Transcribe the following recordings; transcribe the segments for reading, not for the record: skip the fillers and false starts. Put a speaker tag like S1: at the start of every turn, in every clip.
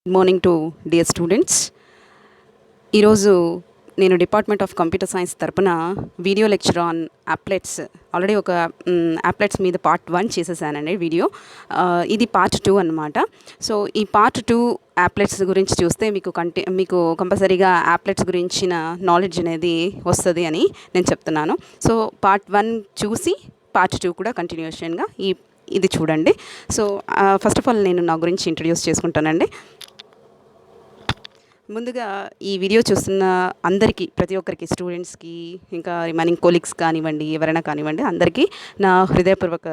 S1: Good morning to dear students. ఈరోజు నేను department of computer science తరపున video lecture on applets already ఒక applets మీద పార్ట్ 1 చేసేసానండి వీడియో. ఇది పార్ట్ 2 అన్నమాట. సో ఈ పార్ట్ 2 అప్లెట్స్ గురించి చూస్తే మీకు కంపల్సరీగా అప్లెట్స్ గురించిన నాలెడ్జ్ అనేది వస్తుంది అని నేను చెప్తున్నాను. సో పార్ట్ 1 చూసి పార్ట్ 2 కూడా కంటిన్యూషన్గా ఇది చూడండి. సో ఫస్ట్ ఆఫ్ ఆల్ నేను నా గురించి ఇంట్రడ్యూస్ చేసుకుంటానండి. ముందుగా ఈ వీడియో చూస్తున్న అందరికీ, ప్రతి ఒక్కరికి, స్టూడెంట్స్కి, ఇంకా రిమైనింగ్ కొలీగ్స్ కానివ్వండి, ఎవరైనా కానివ్వండి, అందరికీ నా హృదయపూర్వక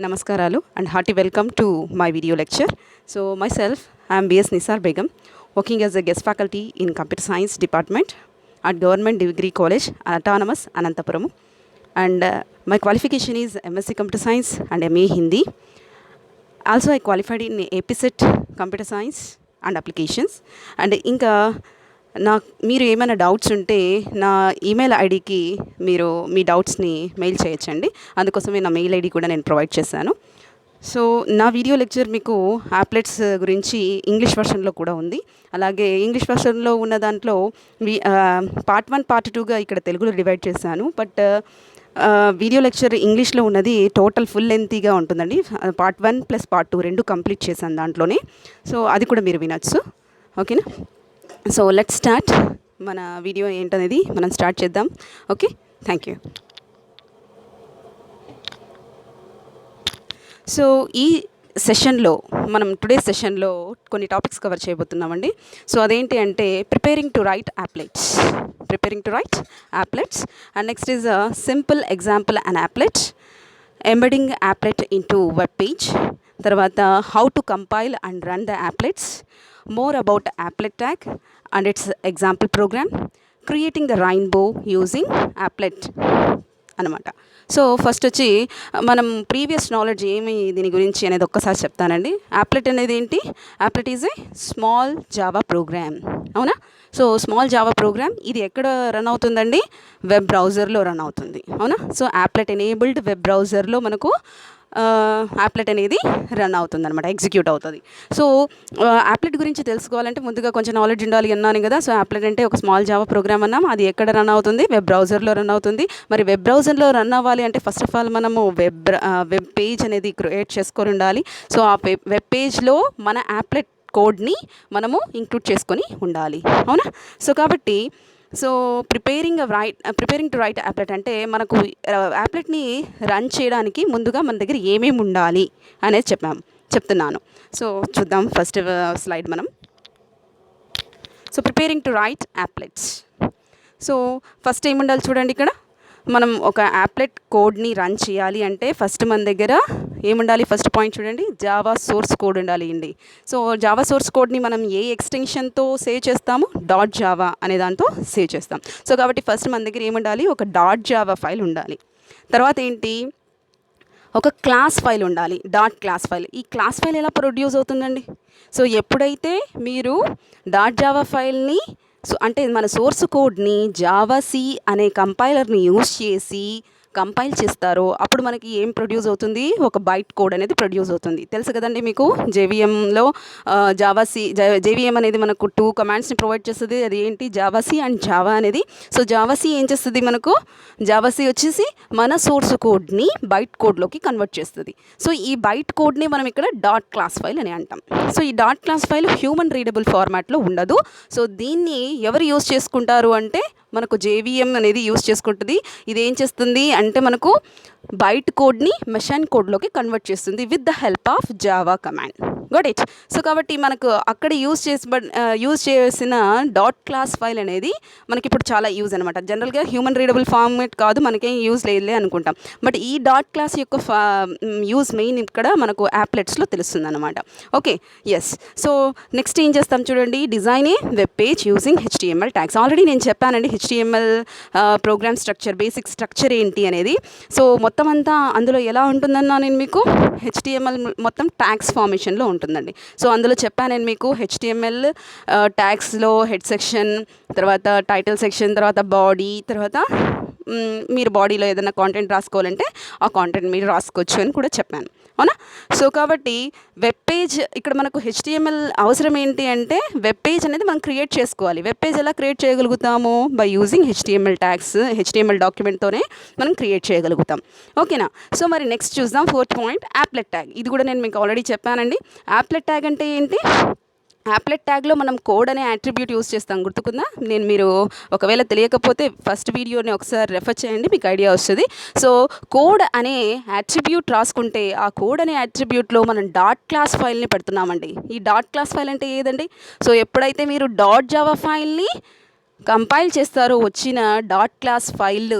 S1: నమస్కారాలు and hearty welcome to my video lecture. So myself I'm B S Nisar Begum, working as a guest faculty in computer science department at Government Degree College, Autonomous, Anantapuram. And my qualification is MSc Computer Science and MA Hindi. Also I qualified in APSET Computer Science and Applications. And ఇంకా మీరు ఏమైనా doubts ఉంటే నా email ఐడికి మీరు మీ డౌట్స్ని mail చేయొచ్చండి. అందుకోసమే నా మెయిల్ ఐడి కూడా నేను ప్రొవైడ్ చేశాను. సో నా వీడియో లెక్చర్ మీకు అప్లెట్స్ గురించి ఇంగ్లీష్ వర్షన్లో కూడా ఉంది. అలాగే ఇంగ్లీష్ వర్షన్లో ఉన్న దాంట్లో పార్ట్ 1 పార్ట్ 2గా ఇక్కడ తెలుగులో డివైడ్ చేశాను. బట్ వీడియో లెక్చర్ ఇంగ్లీష్లో ఉన్నది టోటల్ ఫుల్ లెంతీగా ఉంటుందండి. పార్ట్ 1 ప్లస్ పార్ట్ 2 రెండు కంప్లీట్ చేశాను దాంట్లోనే. సో అది కూడా మీరు వినొచ్చు. ఓకేనా? So let's start. మన వీడియో ఏంటనేది మనం స్టార్ట్ చేద్దాం. Okay, thank you. సో ఈ సెషన్లో టుడే సెషన్లో కొన్ని టాపిక్స్ కవర్ చేయబోతున్నామండి. సో అదేంటి అంటే preparing to write applets and next is a simple example an applet, embedding applet into web page, తర్వాత how to compile and run the applets, more about applet tag and its example program, creating the rainbow using applet అనమాట. So first వచ్చి మనం previous knowledge ఏమి దీని గురించి అనేది ఒక్కసారి చెప్తానండి. అప్లెట్ అనేది ఏంటి? అప్లెట్ is a small Java programme, అవునా? సో స్మాల్ జావా ప్రోగ్రామ్ ఇది ఎక్కడ రన్ అవుతుందండి? వెబ్ బ్రౌజర్లో రన్ అవుతుంది, అవునా? సో అప్లెట్ ఎనేబుల్డ్ వెబ్ బ్రౌజర్లో మనకు అప్లెట్ అనేది రన్ అవుతుంది అనమాట, ఎగ్జిక్యూట్ అవుతుంది. సో అప్లెట్ గురించి తెలుసుకోవాలంటే ముందుగా కొంచెం నాలెడ్జ్ ఉండాలి అన్నాను కదా. సో అప్లెట్ అంటే ఒక స్మాల్ జావా ప్రోగ్రామ్ అన్నాం. అది ఎక్కడ రన్ అవుతుంది? వెబ్ బ్రౌజర్లో రన్ అవుతుంది. మరి వెబ్ బ్రౌజర్లో రన్ అవ్వాలి అంటే ఫస్ట్ ఆఫ్ ఆల్ మనము వెబ్ పేజ్ అనేది క్రియేట్ చేసుకొని ఉండాలి. సో ఆ వెబ్ పేజ్లో మన అప్లెట్ కోడ్ని మనము ఇంక్లూడ్ చేసుకొని ఉండాలి, అవునా? సో కాబట్టి ప్రిపేరింగ్ టు రైట్ అప్లెట్ అంటే మనకు అప్లెట్ని రన్ చేయడానికి ముందుగా మన దగ్గర ఏమేమి ఉండాలి అనేది చెప్తున్నాను. సో చూద్దాం ఫస్ట్ స్లైడ్ మనం. So preparing to write applets. So first ఏముండాలి చూడండి, ఇక్కడ మనం ఒక అప్లెట్ కోడ్ని రన్ చేయాలి అంటే ఫస్ట్ మన దగ్గర ఏముండాలి? ఫస్ట్ పాయింట్ చూడండి, జావా సోర్స్ కోడ్ ఉండాలి అండి. సో జావా సోర్స్ కోడ్ని మనం ఏ ఎక్స్టెన్షన్తో సేవ్ చేస్తాము? డాట్ జావా అనే దాంతో సేవ్ చేస్తాం. సో కాబట్టి ఫస్ట్ మన దగ్గర ఏముండాలి? ఒక డాట్ జావా ఫైల్ ఉండాలి. తర్వాత ఏంటి? ఒక క్లాస్ ఫైల్ ఉండాలి, డాట్ క్లాస్ ఫైల్. ఈ క్లాస్ ఫైల్ ఎలా ప్రొడ్యూస్ అవుతుందండి? సో ఎప్పుడైతే మీరు డాట్ జావా ఫైల్ని అంటే మన సోర్స్ కోడ్ని జావాసీ అనే కంపైలర్ని యూజ్ చేసి కంపైల్ చేస్తారో అప్పుడు మనకి ఏం ప్రొడ్యూస్ అవుతుంది? ఒక బైట్ కోడ్ అనేది ప్రొడ్యూస్ అవుతుంది. తెలుసు కదండి మీకు, జేవిఎంలో జేవిఎం అనేది మనకు 2 కమాండ్స్ని ప్రొవైడ్ చేస్తుంది. అది ఏంటి? జావాసీ అండ్ జావా అనేది. సో జావాసీ ఏం చేస్తుంది? మనకు జావాసీ వచ్చేసి మన సోర్స్ కోడ్ని బైట్ కోడ్లోకి కన్వర్ట్ చేస్తుంది. సో ఈ బైట్ కోడ్ని మనం ఇక్కడ డాట్ క్లాస్ ఫైల్ అని అంటాం. సో ఈ dot class file human readable ఫార్మాట్లో ఉండదు. సో దీన్ని ఎవరు యూజ్ చేసుకుంటారు అంటే మనకు జేవిఎం అనేది యూజ్ చేసుకుంటుంది. ఇది ఏం చేస్తుంది అంటే మనకు బైట్ కోడ్ని మెషిన్ కోడ్లోకి కన్వర్ట్ చేస్తుంది with the help of Java command. Got it? So కాబట్టి మనకు అక్కడ యూజ్ చేసిన డాట్ క్లాస్ ఫైల్ అనేది మనకి ఇప్పుడు చాలా యూజ్ అనమాట. జనరల్గా హ్యూమన్ రీడబుల్ ఫార్మాట్ కాదు, మనకేం యూజ్ లేదులే అనుకుంటాం. బట్ ఈ డాట్ క్లాస్ యొక్క యూజ్ మెయిన్ ఇక్కడ మనకు అప్లెట్స్లో తెలుస్తుంది అనమాట. Okay, yes. సో నెక్స్ట్ ఏం చేస్తాం చూడండి, design a web page using HTML tags. Already నేను చెప్పానండి HTML program structure, basic structure ఏంటి అనేది. సో మొత్తం అంతా అందులో ఎలా ఉంటుందన్నా నేను మీకు HTML మొత్తం ట్యాగ్స్ ఫార్మేషన్లో ఉంటుందండి. సో అందులో చెప్పాను నేను మీకు HTML ట్యాగ్స్లో హెడ్ సెక్షన్, తర్వాత టైటిల్ సెక్షన్, తర్వాత బాడీ, తర్వాత మీరు బాడీలో ఏదైనా కాంటెంట్ రాసుకోవాలంటే ఆ కాంటెంట్ మీరు రాసుకోవచ్చు అని కూడా చెప్పాను, అవునా. సో కాబట్టి వెబ్ పేజ్ ఇక్కడ మనకు HTML అవసరం ఏంటి అంటే వెబ్ పేజ్ అనేది మనం క్రియేట్ చేసుకోవాలి. వెబ్ పేజ్ ఎలా క్రియేట్ చేయగలుగుతాము? By using HTML tags, HTML డాక్యుమెంట్తోనే మనం క్రియేట్ చేయగలుగుతాం, ఓకేనా. సో మరి నెక్స్ట్ చూద్దాం 4th పాయింట్, యాప్లెట్ ట్యాగ్. ఇది కూడా నేను మీకు ఆల్రెడీ చెప్పానండి. యాప్లెట్ ట్యాగ్ అంటే ఏంటి? యాప్లెట్ ట్యాగ్లో మనం కోడ్ అనే అట్రిబ్యూట్ యూస్ చేస్తాం, గుర్తుకుందా? మీరు ఒకవేళ తెలియకపోతే ఫస్ట్ వీడియోని ఒకసారి రెఫర్ చేయండి, మీకు ఐడియా వస్తుంది. సో కోడ్ అనే అట్రిబ్యూట్ రాసుకుంటే ఆ కోడ్ అనే అట్రిబ్యూట్లో మనం డాట్ క్లాస్ ఫైల్ని పెడుతున్నామండి. ఈ డాట్ క్లాస్ ఫైల్ అంటే ఏదండి? సో ఎప్పుడైతే మీరు డాట్ జావా ఫైల్ని కంపైల్ చేస్తారో వచ్చిన డాట్ క్లాస్ ఫైల్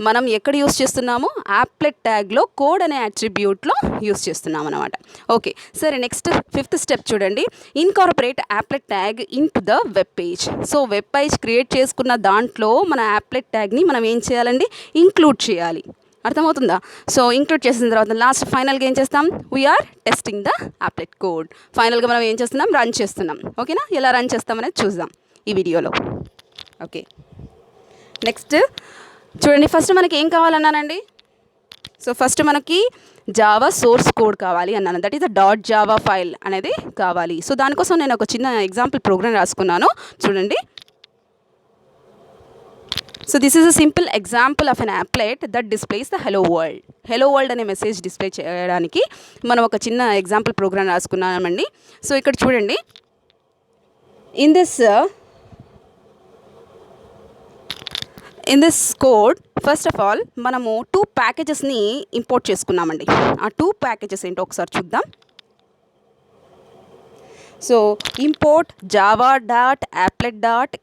S1: మనం ఎక్కడ యూస్ చేస్తున్నాము? యాప్లెట్ ట్యాగ్లో కోడ్ అనే అట్రిబ్యూట్లో యూస్ చేస్తున్నాం అనమాట. ఓకే, సరే నెక్స్ట్ 5th స్టెప్ చూడండి, incorporate applet tag in to the web page. So web page create చేసుకున్న దాంట్లో మన యాప్లెట్ ట్యాగ్ని మనం ఏం చేయాలండి? ఇంక్లూడ్ చేయాలి. అర్థమవుతుందా? సో ఇంక్లూడ్ చేసిన తర్వాత లాస్ట్ ఫైనల్గా ఏం చేస్తాం? We are testing the applet code. ఫైనల్గా మనం ఏం చేస్తున్నాం? రన్ చేస్తున్నాం, ఓకేనా. ఎలా రన్ చేస్తామనేది చూద్దాం ఈ వీడియోలో. ఓకే, నెక్స్ట్ చూడండి, ఫస్ట్ మనకి ఏం కావాలన్నానండి? సో ఫస్ట్ మనకి జావా సోర్స్ కోడ్ కావాలి అన్నాను, that is the dot Java file అనేది కావాలి. సో దానికోసం నేను ఒక చిన్న ఎగ్జాంపుల్ ప్రోగ్రామ్ రాసుకున్నాను, చూడండి. So this is a simple example of an applet that displays the hello world. Hello world అనే మెసేజ్ డిస్ప్లే చేయడానికి మనం ఒక చిన్న ఎగ్జాంపుల్ ప్రోగ్రామ్ రాసుకున్నామండి. సో ఇక్కడ చూడండి, in this code first of all మనము 2 ప్యాకేజెస్ని ఇంపోర్ట్ చేసుకున్నామండి. ఆ 2 ప్యాకేజెస్ ఏంటో ఒకసారి చూద్దాం. So import Java dot applet dot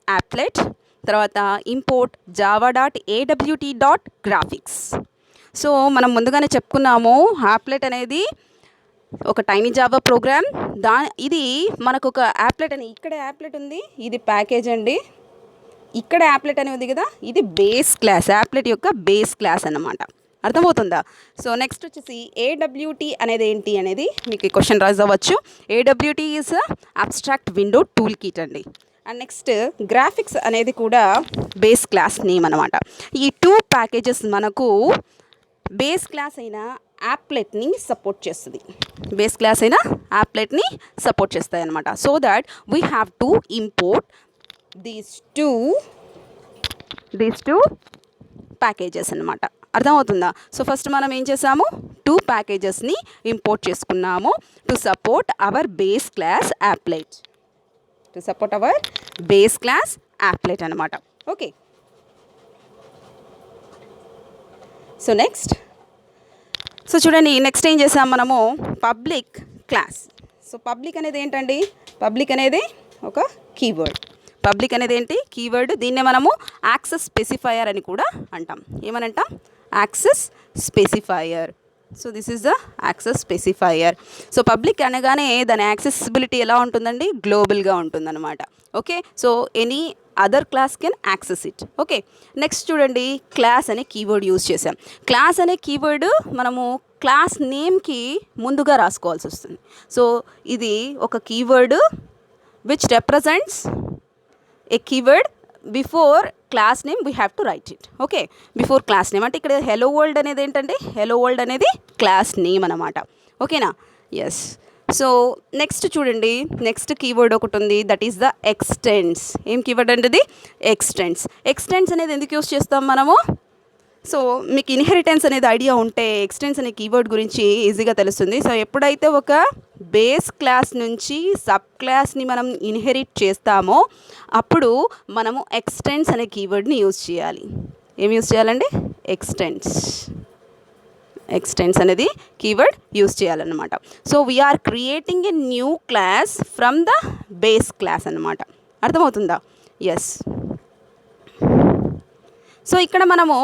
S1: applet, తర్వాత import Java dot AWT dot graphics. So మనం ముందుగానే చెప్పుకున్నాము, యాప్లెట్ అనేది ఒక టైనీ జావా ప్రోగ్రామ్. ఇది మనకు ఒక యాప్లెట్ అని, ఇక్కడ యాప్లెట్ ఉంది, ఇది ప్యాకేజ్ అండి. ఇక్కడ యాప్లెట్ అనేది ఉంది కదా, ఇది బేస్ క్లాస్, యాప్లెట్ యొక్క బేస్ క్లాస్ అన్నమాట. అర్థమవుతుందా? సో నెక్స్ట్ వచ్చేసి AWT అనేది ఏంటి అనేది మీకు క్వశ్చన్ రైజ్ అవ్వచ్చు. AWT is abstract window tool kit అండి. అండ్ నెక్స్ట్ గ్రాఫిక్స్ అనేది కూడా బేస్ క్లాస్ నేమ్ అనమాట. ఈ 2 ప్యాకేజెస్ మనకు బేస్ క్లాస్ అయిన యాప్లెట్ని సపోర్ట్ చేస్తుంది. బేస్ క్లాస్ అయిన యాప్లెట్ని సపోర్ట్ చేస్తాయి అనమాట. So that we have to import these two packages అన్నమాట. అర్థమవుతుందా? సో ఫస్ట్ మనం ఏం చేసాము? 2 ప్యాకేజెస్ని ఇంపోర్ట్ చేసుకున్నాము to support our base class applet, అనమాట. ఓకే, సో నెక్స్ట్ చూడండి, నెక్స్ట్ ఏం చేసాం మనము? Public class. సో పబ్లిక్ అనేది ఏంటండి? పబ్లిక్ అనేది ఒక కీవర్డ్. పబ్లిక్ అనేది ఏంటి? కీవర్డ్. దీన్నే మనము యాక్సెస్ స్పెసిఫైయర్ అని కూడా అంటాం. ఏమని అంటాం? Access specifier. So this is the access specifier. So public అనగానే దాని యాక్సెసిబిలిటీ ఎలా ఉంటుందండి? గ్లోబల్గా ఉంటుందన్నమాట. Okay, so any other class can access it. Okay, next చూడండి, క్లాస్ అనే కీవర్డ్ యూజ్ చేసాం. క్లాస్ అనే కీవర్డ్ మనము క్లాస్ నేమ్కి ముందుగా రాసుకోవాల్సి వస్తుంది. సో ఇది ఒక keyword which represents A keyword before class name we have to right it. Okay, before class name అంటే ఇక్కడ హెలో వరల్డ్ అనేది ఏంటంటే, హెలో వరల్డ్ అనేది క్లాస్ నేమ్ అనమాట. ఓకేనా? ఎస్. సో నెక్స్ట్ చూడండి, నెక్స్ట్ కీవర్డ్ ఒకటి ఉంది, దట్ ఈస్ ద ఎక్స్టెండ్స్. ఏం కీవర్డ్ అంటే ఇది? ఎక్స్టెండ్స్. ఎక్స్టెండ్స్ అనేది ఎందుకు యూస్ చేస్తాం మనము? సో మీకు ఇన్హెరిటెన్స్ అనేది ఐడియా ఉంటే ఎక్స్టెండ్స్ అనే కీవర్డ్ గురించి ఈజీగా తెలుస్తుంది. సో ఎప్పుడైతే ఒక బేస్ క్లాస్ నుంచి సబ్ క్లాస్ని మనం ఇన్హెరిట్ చేస్తామో అప్పుడు మనము ఎక్స్టెండ్స్ అనే కీవర్డ్ని యూజ్ చేయాలి. ఏం యూజ్ చేయాలండి? ఎక్స్టెండ్స్ అనేది కీవర్డ్ యూజ్ చేయాలన్నమాట. So we are creating a new class from the base class అన్నమాట. అర్థమవుతుందా? ఎస్. సో ఇక్కడ మనము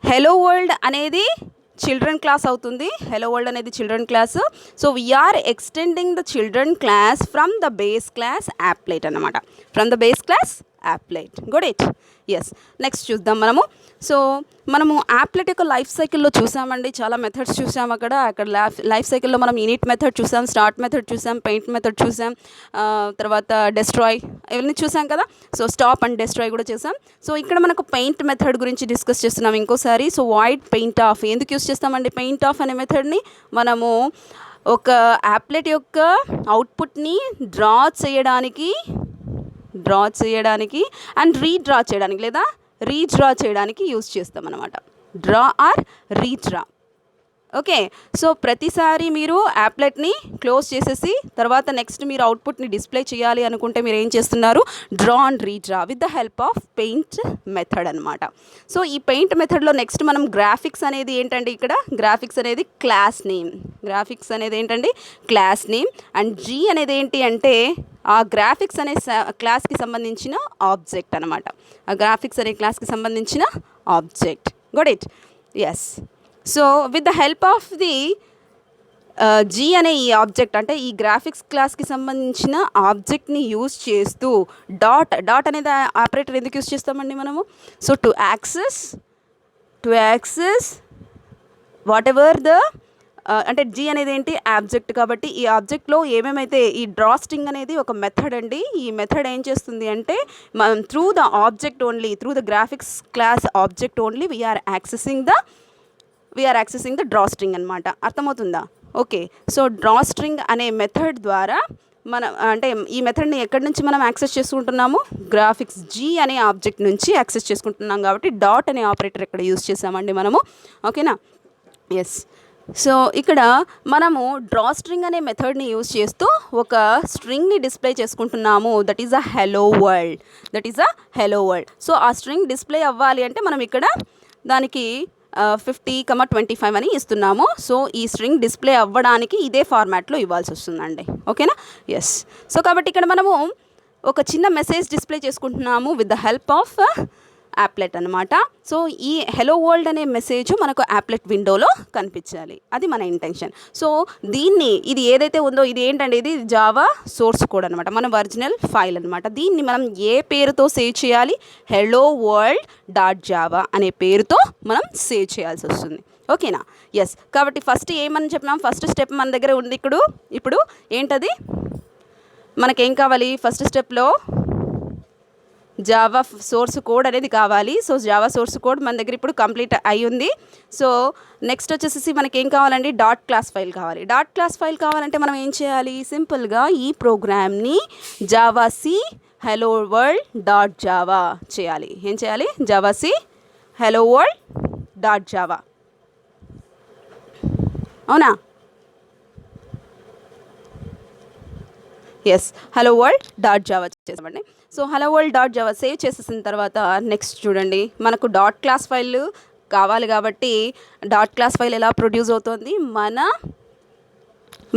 S1: హెలో వరల్డ్ అనేది చిల్డ్రన్ క్లాస్ అవుతుంది. హెలో వరల్డ్ అనేది children class. So we are extending the children class from the base class applet అన్నమాట. From the base class applet. Good it. Yes, next చూద్దాం so మనము applet యొక్క life సైకిల్లో చూసామండి, చాలా మెథడ్స్ చూసాం. అక్కడ లైఫ్ సైకిల్లో మనం ఇనిట్ మెథడ్ చూసాం, స్టార్ట్ మెథడ్ చూసాం, పెయింట్ మెథడ్ చూసాం, తర్వాత డెస్ట్రాయ్ ఇవన్నీ చూసాం కదా. సో స్టాప్ అండ్ డెస్ట్రాయ్ కూడా చూసాం. సో ఇక్కడ మనకు పెయింట్ మెథడ్ గురించి డిస్కస్ చేస్తున్నాం ఇంకోసారి. సో వాయిడ్ పెయింట్ ఆఫ్ ఎందుకు యూస్ చేస్తామండి? పెయింట్ ఆఫ్ అనే మెథడ్ని మనము ఒక యాప్లెట్ యొక్క అవుట్పుట్ని డ్రా చేయడానికి అండ్ రీడ్రా చేయడానికి లేదా రీడ్రా చేయడానికి యూజ్ చేస్తాం అన్నమాట. Draw or redraw. Okay, so ప్రతిసారి మీరు యాప్లెట్ని క్లోజ్ చేసేసి తర్వాత నెక్స్ట్ మీరు అవుట్పుట్ని డిస్ప్లే చేయాలి అనుకుంటే మీరు ఏం చేస్తున్నారు? Draw and redraw with the help of paint method అనమాట. సో ఈ పెయింట్ మెథడ్లో నెక్స్ట్ మనం గ్రాఫిక్స్ అనేది ఏంటండి? ఇక్కడ గ్రాఫిక్స్ అనేది క్లాస్ నేమ్. అండ్ జీ అనేది ఏంటి అంటే ఆ గ్రాఫిక్స్ అనే క్లాస్కి సంబంధించిన ఆబ్జెక్ట్ అనమాట. ఆ గ్రాఫిక్స్ అనే క్లాస్కి సంబంధించిన object. Got it. Yes, so with the help of the G అనే ఈ ఆబ్జెక్ట్ అంటే ఈ గ్రాఫిక్స్ క్లాస్కి సంబంధించిన ఆబ్జెక్ట్ని యూజ్ చేస్తూ డాట్ అనేది ఆపరేటర్ ఎందుకు యూజ్ చేస్తామండి మనము? So to access whatever the అంటే జీ అనేది ఏంటి? ఆబ్జెక్ట్. కాబట్టి ఈ ఆబ్జెక్ట్లో ఏమేమైతే ఈ డ్రా స్ట్రింగ్ అనేది ఒక మెథడ్ అండి. ఈ మెథడ్ ఏం చేస్తుంది అంటే మనం through the graphics class object only we are accessing the draw string అనమాట. అర్థమవుతుందా? ఓకే, సో డ్రా స్ట్రింగ్ అనే మెథడ్ ద్వారా మనం అంటే ఈ మెథడ్ని ఎక్కడి నుంచి మనం యాక్సెస్ చేసుకుంటున్నాము? గ్రాఫిక్స్ జీ అనే ఆబ్జెక్ట్ నుంచి యాక్సెస్ చేసుకుంటున్నాం. కాబట్టి డాట్ అనే ఆపరేటర్ ఇక్కడ యూజ్ చేసామండి మనము. ఓకేనా? ఎస్, సో ఇక్కడ మనము డ్రా స్ట్రింగ్ అనే మెథడ్ని యూజ్ చేస్తూ ఒక స్ట్రింగ్ని డిస్ప్లే చేసుకుంటున్నాము. That is a hello world. So ఆ స్ట్రింగ్ డిస్ప్లే అవ్వాలి అంటే మనం ఇక్కడ దానికి 50,25 అని ఇస్తున్నాము. సో ఈ స్ట్రింగ్ డిస్ప్లే అవ్వడానికి ఇదే ఫార్మాట్లో ఇవ్వాల్సి వస్తుందండి. ఓకేనా? ఎస్, సో కాబట్టి ఇక్కడ మనము ఒక చిన్న మెసేజ్ డిస్ప్లే చేసుకుంటున్నాము with the help of applet అనమాట. సో ఈ హెలో వరల్డ్ అనే మెసేజ్ మనకు యాప్లెట్ విండోలో కనిపించాలి, అది మన ఇంటెన్షన్. సో ఇది ఏదైతే ఉందో ఇది ఏంటంటే ఇది జావా సోర్స్ కోడ్ అనమాట, మన ఒరిజినల్ ఫైల్ అనమాట. దీన్ని మనం ఏ పేరుతో సేవ్ చేయాలి? helloworld.java అనే పేరుతో మనం సేవ్ చేయాల్సి వస్తుంది. ఓకేనా? ఎస్, కాబట్టి ఫస్ట్ ఏమని చెప్పినాం? ఫస్ట్ స్టెప్ మన దగ్గర ఉంది. ఇప్పుడు ఏంటది? మనకేం కావాలి? ఫస్ట్ స్టెప్లో జావా సోర్స్ కోడ్ అనేది కావాలి. సో జావా సోర్స్ కోడ్ మన దగ్గర ఇప్పుడు కంప్లీట్ అయి ఉంది. సో నెక్స్ట్ వచ్చేసి మనకి ఏం కావాలండి? డాట్ క్లాస్ ఫైల్ కావాలి. డాట్ క్లాస్ ఫైల్ కావాలంటే మనం ఏం చేయాలి? సింపుల్గా ఈ ప్రోగ్రామ్ని జావాc helloworld.java చేయాలి. ఏం చేయాలి? జావాc helloworld.java. అవునా? ఎస్, helloworld.java చేసామండి. సో helloworld.java సేవ్ చేసేసిన తర్వాత నెక్స్ట్ చూడండి, మనకు డాట్ క్లాస్ ఫైల్ కావాలి. కాబట్టి డాట్ క్లాస్ ఫైల్ ఎలా ప్రొడ్యూస్ అవుతుంది?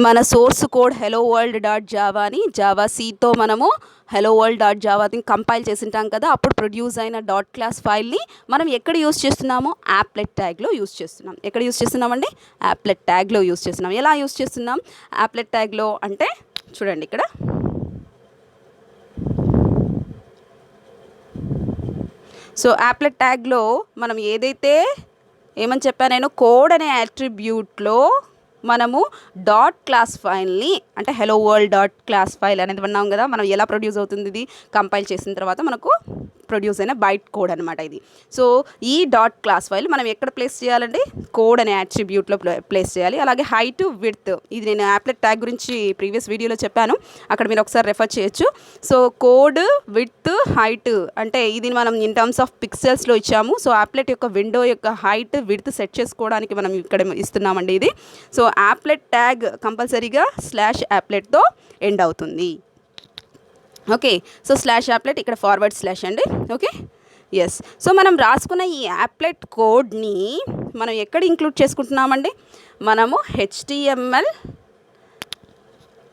S1: మన సోర్స్ కోడ్ helloworld.java అని జావాసీతో మనము helloworld.javaని కంపైల్ చేసింటాం కదా, అప్పుడు ప్రొడ్యూస్ అయిన డాట్ క్లాస్ ఫైల్ని మనం ఎక్కడ యూస్ చేస్తున్నాము? యాప్లెట్ ట్యాగ్లో యూస్ చేస్తున్నాం. ఎక్కడ యూస్ చేస్తున్నామండి? యాప్లెట్ ట్యాగ్లో యూస్ చేస్తున్నాం. ఎలా యూస్ చేస్తున్నాం యాప్లెట్ ట్యాగ్లో అంటే చూడండి, ఇక్కడ సో యాప్లెట్ ట్యాగ్లో మనం ఏమని చెప్పాను నేను? కోడ్ అనే యాట్రిబ్యూట్లో మనము డాట్ క్లాస్ ఫైల్ని అంటే helloworld.class ఫైల్ అనేది విన్నాం కదా, మనం ఎలా ప్రొడ్యూస్ అవుతుంది? ఇది కంపైల్ చేసిన తర్వాత మనకు ప్రొడ్యూస్ అయిన బైట్ కోడ్ అనమాట ఇది. సో ఈ డాట్ క్లాస్ ఫైల్ మనం ఎక్కడ ప్లేస్ చేయాలండి? కోడ్ అనే యాట్రిబ్యూట్లో ప్లేస్ చేయాలి. అలాగే హైట్, విడ్త్, ఇది నేను యాప్లెట్ ట్యాగ్ గురించి ప్రీవియస్ వీడియోలో చెప్పాను, అక్కడ మీరు ఒకసారి రెఫర్ చేయొచ్చు. సో కోడ్, విడ్త్, హైట్ అంటే ఇది మనం ఇన్ టర్మ్స్ ఆఫ్ పిక్సెల్స్లో ఇచ్చాము. సో యాప్లెట్ యొక్క విండో యొక్క హైట్, విడ్త్ సెట్ చేసుకోవడానికి మనం ఇక్కడ ఇస్తున్నామండి ఇది. సో యాప్లెట్ ట్యాగ్ కంపల్సరీగా /appletతో ఎండ్ అవుతుంది. ఓకే, సో /applet ఇక్కడ ఫార్వర్డ్ స్లాష్ అండి. Okay, yes. సో మనం రాసుకున్న ఈ యాప్లెట్ కోడ్ని మనం ఎక్కడ ఇంక్లూడ్ చేసుకుంటున్నామండి? మనము HTML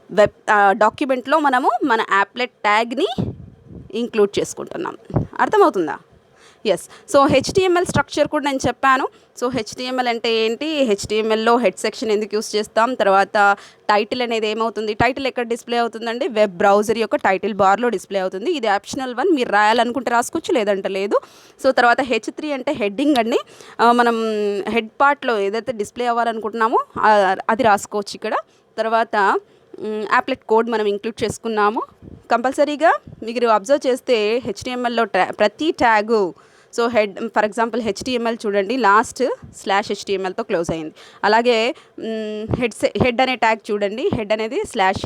S1: వెబ్ డాక్యుమెంట్లో మనము మన యాప్లెట్ ట్యాగ్ని ఇంక్లూడ్ చేసుకుంటున్నాం. అర్థమవుతుందా? ఎస్. సో హెచ్టిఎంఎల్ స్ట్రక్చర్ కూడా నేను చెప్పాను. సో హెచ్టిఎంఎల్ అంటే ఏంటి, హెచ్టిఎంఎల్లో హెడ్ సెక్షన్ ఎందుకు యూస్ చేస్తాం, తర్వాత టైటిల్ అనేది ఏమవుతుంది, టైటిల్ ఎక్కడ డిస్ప్లే అవుతుందండి, వెబ్ బ్రౌజర్ యొక్క టైటిల్ బార్లో డిస్ప్లే అవుతుంది. ఇది ఆప్షనల్ వన్, మీరు రాయాలనుకుంటే రాసుకోవచ్చు, లేదంటే లేదు. సో తర్వాత H3 అంటే హెడ్డింగ్ అండి. మనం హెడ్ పార్ట్లో ఏదైతే డిస్ప్లే అవ్వాలనుకుంటున్నామో అది రాసుకోవచ్చు ఇక్కడ. తర్వాత యాప్లెట్ కోడ్ మనం ఇంక్లూడ్ చేసుకున్నాము. కంపల్సరీగా మీరు అబ్జర్వ్ చేస్తే హెచ్టిఎంఎల్లో ప్రతి tag, so head for example HTML చూడండి, లాస్ట్ /HTMLతో క్లోజ్ అయింది. అలాగే హెడ్ అనే ట్యాగ్ చూడండి, హెడ్ అనేది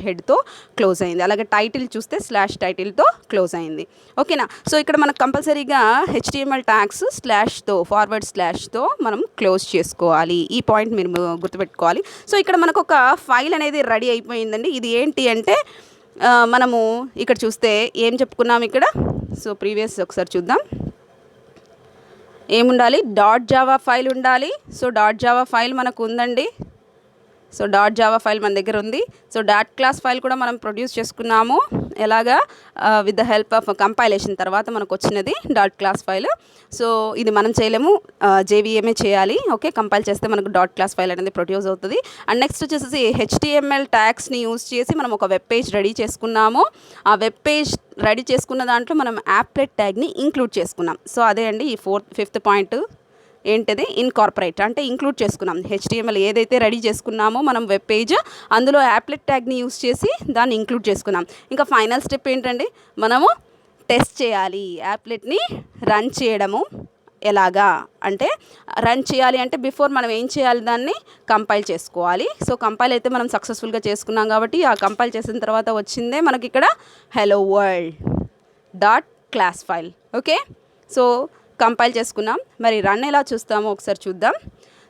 S1: /హెడ్తో క్లోజ్ అయింది. అలాగే టైటిల్ చూస్తే /టైటిల్తో క్లోజ్ అయింది. ఓకేనా. సో ఇక్కడ మనకు కంపల్సరీగా హెచ్టిఎంఎల్ ట్యాగ్స్ /తో ఫార్వర్డ్ /తో మనం క్లోజ్ చేసుకోవాలి. ఈ పాయింట్ మీరు గుర్తుపెట్టుకోవాలి. సో ఇక్కడ మనకు ఒక ఫైల్ అనేది రెడీ అయిపోయిందండి. ఇది ఏంటి అంటే మనము ఇక్కడ చూస్తే ఏం చెప్పుకున్నాం ఇక్కడ, సో ప్రీవియస్ ఒకసారి చూద్దాం. ఏముండాలి, .java ఫైల్ ఉండాలి. సో .java ఫైల్ మనకు ఉందండి. సో .java ఫైల్ మన దగ్గర ఉంది. సో .class ఫైల్ కూడా మనం ప్రొడ్యూస్ చేసుకున్నాము. ఎలాగా, with the help of compilation తర్వాత మనకు వచ్చినది .class ఫైల్. సో ఇది మనం చేయలేము, JVMఏ చేయాలి. ఓకే, కంపైల్ చేస్తే మనకు .class ఫైల్ అనేది ప్రొడ్యూస్ అవుతుంది. అండ్ నెక్స్ట్ వచ్చేసి HTML ట్యాగ్స్ని యూజ్ చేసి మనం ఒక వెబ్ పేజ్ రెడీ చేసుకున్నాము. ఆ వెబ్ పేజ్ రెడీ చేసుకున్న దాంట్లో మనం యాప్లెట్ ట్యాగ్ని ఇంక్లూడ్ చేసుకున్నాం. సో అదే అండి ఈ ఫిఫ్త్ పాయింట్ ఏంటిది, ఇన్కార్పొరేట్ అంటే ఇంక్లూడ్ చేసుకున్నాం. HTML ఏదైతే రెడీ చేసుకున్నామో మనం వెబ్ పేజ్, అందులో యాప్లెట్ ట్యాగ్ని యూస్ చేసి దాన్ని ఇంక్లూడ్ చేసుకున్నాం. ఇంకా ఫైనల్ స్టెప్ ఏంటండి, మనము టెస్ట్ చేయాలి. యాప్లెట్ని రన్ చేయడము ఎలాగా అంటే, రన్ చేయాలి అంటే బిఫోర్ మనం ఏం చేయాలి, దాన్ని కంపైల్ చేసుకోవాలి. సో కంపైల్ అయితే మనం సక్సెస్ఫుల్గా చేసుకున్నాం కాబట్టి ఆ కంపైల్ చేసిన తర్వాత వచ్చిందే మనకి ఇక్కడ helloworld.class file. Okay, so compile చేసుకున్నాం. మరి రన్ ఎలా చూస్తామో ఒకసారి చూద్దాం.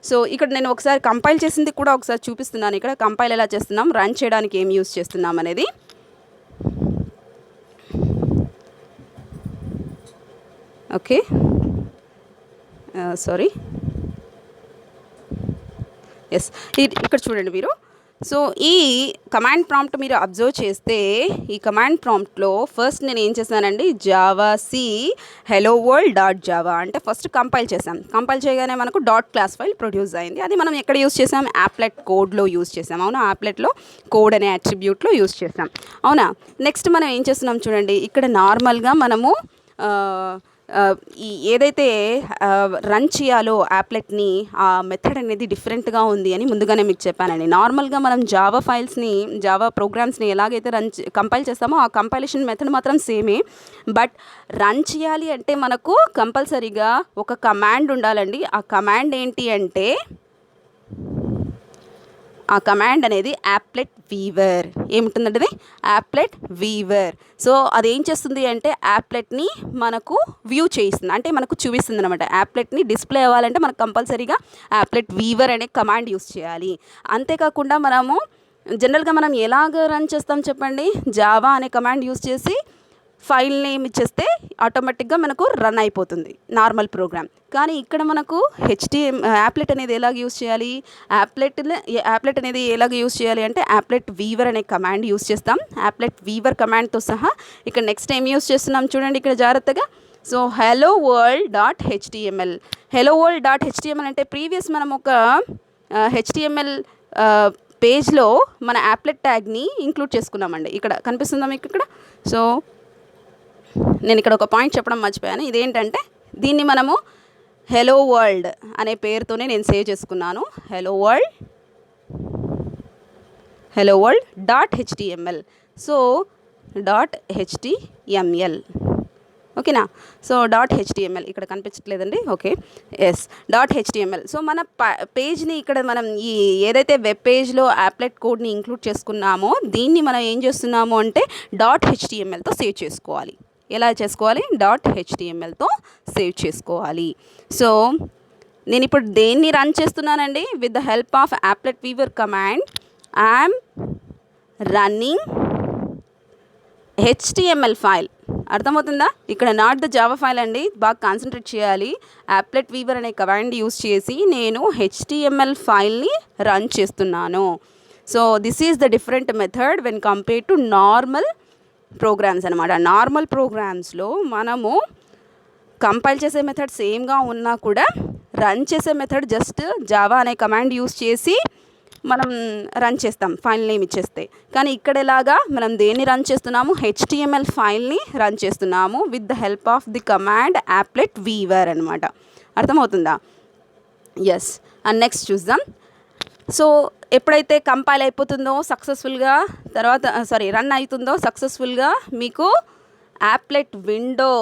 S1: సో ఇక్కడ నేను ఒకసారి కంపైల్ చేసింది కూడా ఒకసారి చూపిస్తున్నాను. ఇక్కడ కంపైల్ ఎలా చేస్తున్నాం, రన్ చేయడానికి ఏం యూస్ చేస్తున్నాం అనేది. ఓకే, సారీ, ఎస్, ఇక్కడ చూడండి మీరు. సో ఈ కమాండ్ ప్రాంప్ట్ మీరు అబ్జర్వ్ చేస్తే, ఈ కమాండ్ ప్రాంప్ట్లో ఫస్ట్ నేను ఏం చేశానండి, జావాc helloworld.java అంటే ఫస్ట్ కంపైల్ చేసాం. కంపైల్ చేయగానే మనకు .class ఫైల్ ప్రొడ్యూస్ అయింది. అది మనం ఎక్కడ యూస్ చేసాం, యాప్లెట్ కోడ్లో యూస్ చేసాం. అవునా, యాప్లెట్లో కోడ్ అనే అట్రిబ్యూట్లో యూస్ చేసాం. అవునా. నెక్స్ట్ మనం ఏం చేస్తున్నాం చూడండి, ఇక్కడ నార్మల్గా మనము ఈ ఏదైతే రన్ చేయాలో యాప్లెట్ని, ఆ మెథడ్ అనేది డిఫరెంట్గా ఉంది అని ముందుగానే మీకు చెప్పానండి. నార్మల్గా మనం జావా ప్రోగ్రామ్స్ని ఎలాగైతే కంపైల్ చేస్తామో ఆ కంపైలేషన్ మెథడ్ మాత్రం సేమే. బట్ రన్ చేయాలి అంటే మనకు కంపల్సరీగా ఒక కమాండ్ ఉండాలండి. ఆ కమాండ్ ఏంటి అంటే, ఆ కమాండ్ అనేది యాప్లెట్ వీవర్. ఏముంటుందంటే యాప్లెట్ వీవర్. సో అదేం చేస్తుంది అంటే యాప్లెట్ని మనకు వ్యూ చేయిస్తుంది, అంటే మనకు చూపిస్తుంది అనమాట. యాప్లెట్ని డిస్ప్లే అవ్వాలంటే మనకు కంపల్సరీగా యాప్లెట్ వీవర్ అనే కమాండ్ యూస్ చేయాలి. అంతేకాకుండా మనము జనరల్గా మనం ఎలాగ రన్ చేస్తాం చెప్పండి, జావా అనే కమాండ్ యూస్ చేసి ఫైల్ నేమ్ ఇచ్చేస్తే ఆటోమేటిక్గా మనకు రన్ అయిపోతుంది నార్మల్ ప్రోగ్రామ్. కానీ ఇక్కడ మనకు యాప్లెట్ అనేది ఎలాగ యూస్ చేయాలి, యాప్లెట్ అనేది ఎలాగ యూస్ చేయాలి అంటే యాప్లెట్ వీవర్ అనే కమాండ్ యూస్ చేస్తాం. యాప్లెట్ వీవర్ కమాండ్తో సహా ఇక్కడ నెక్స్ట్ ఏం యూస్ చేస్తున్నాం చూడండి ఇక్కడ జాగ్రత్తగా. So helloworld.html. helloworld.html అంటే ప్రీవియస్ మనం ఒక HTML పేజ్లో మన యాప్లెట్ ట్యాగ్ని ఇంక్లూడ్ చేసుకున్నామండి. ఇక్కడ కనిపిస్తుందా మీకు ఇక్కడ. సో నేను ఇక్కడ ఒక పాయింట్ చెప్పడం మర్చిపోయాను. ఇదేంటంటే దీన్ని మనము హెలో వరల్డ్ అనే పేరుతోనే నేను సేవ్ చేసుకున్నాను. helloworld.html. So .html. ఓకేనా. సో .html ఇక్కడ కనిపించట్లేదండి. Okay, yes, .html. సో మన పేజ్ని ఇక్కడ మనం ఈ ఏదైతే వెబ్ పేజ్లో యాప్లెట్ కోడ్ని ఇంక్లూడ్ చేసుకున్నామో దీన్ని మనం ఏం చేస్తున్నాము అంటే .htmlతో సేవ్ చేసుకోవాలి. ఎలా చేసుకోవాలి, .htmlతో సేవ్ చేసుకోవాలి. సో నేను ఇప్పుడు దేన్ని రన్ చేస్తున్నానండి, with the help of applet viewer command I'm running HTML file. అర్థమవుతుందా, ఇక్కడ నాట్ ద జావా ఫైల్ అండి, బాగా కాన్సన్ట్రేట్ చేయాలి. యాప్లెట్ వీవర్ అనే కమాండ్ యూస్ చేసి నేను HTML ఫైల్ని రన్ చేస్తున్నాను. So this is the different method when compare to normal programs అనమాట. నార్మల్ ప్రోగ్రామ్స్లో మనము కంపైల్ చేసే మెథడ్ సేమ్గా ఉన్నా కూడా రన్ చేసే మెథడ్ జస్ట్ జావా అనే కమాండ్ యూస్ చేసి మనం రన్ చేస్తాం, ఫైల్ నేమ్ ఇచ్చేస్తే. కానీ ఇక్కడ ఎలాగా మనం దేన్ని రన్ చేస్తున్నాము, HTML ఫైల్ని రన్ చేస్తున్నాము with the help of the command applet weaver అనమాట. అర్థమవుతుందా? ఎస్. అండ్ నెక్స్ట్ చూద్దాం. సో ఎప్పుడైతే కంపైల్ అయిపోతుందో సక్సెస్ఫుల్గా, తర్వాత రన్ అవుతుందో సక్సెస్ఫుల్గా, మీకు యాప్లెట్ విండో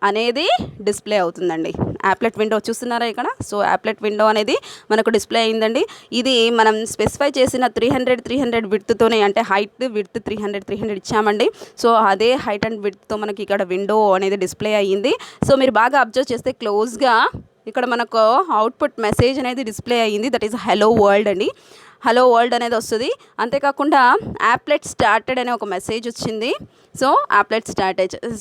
S1: అనేది డిస్ప్లే అవుతుందండి. యాప్లెట్ విండో చూస్తున్నారా ఇక్కడ? సో యాప్లెట్ విండో అనేది మనకు డిస్ప్లే అయిందండి. ఇది మనం స్పెసిఫై చేసిన 300 విడ్త్తోనే, అంటే హైట్ విడ్త్ 300 ఇచ్చామండి. సో అదే హైట్ అండ్ విడ్త్తో మనకి ఇక్కడ విండో అనేది డిస్ప్లే అయ్యింది. సో మీరు బాగా అబ్జర్వ్ చేస్తే క్లోజ్గా ఇక్కడ మనకు అవుట్పుట్ మెసేజ్ అనేది డిస్ప్లే అయ్యింది. దట్ ఈస్ హలో వరల్డ్ అండి. హలో వరల్డ్ అనేది వస్తుంది. అంతేకాకుండా యాప్లెట్ స్టార్టెడ్ అనే ఒక మెసేజ్ వచ్చింది. సో యాప్లెట్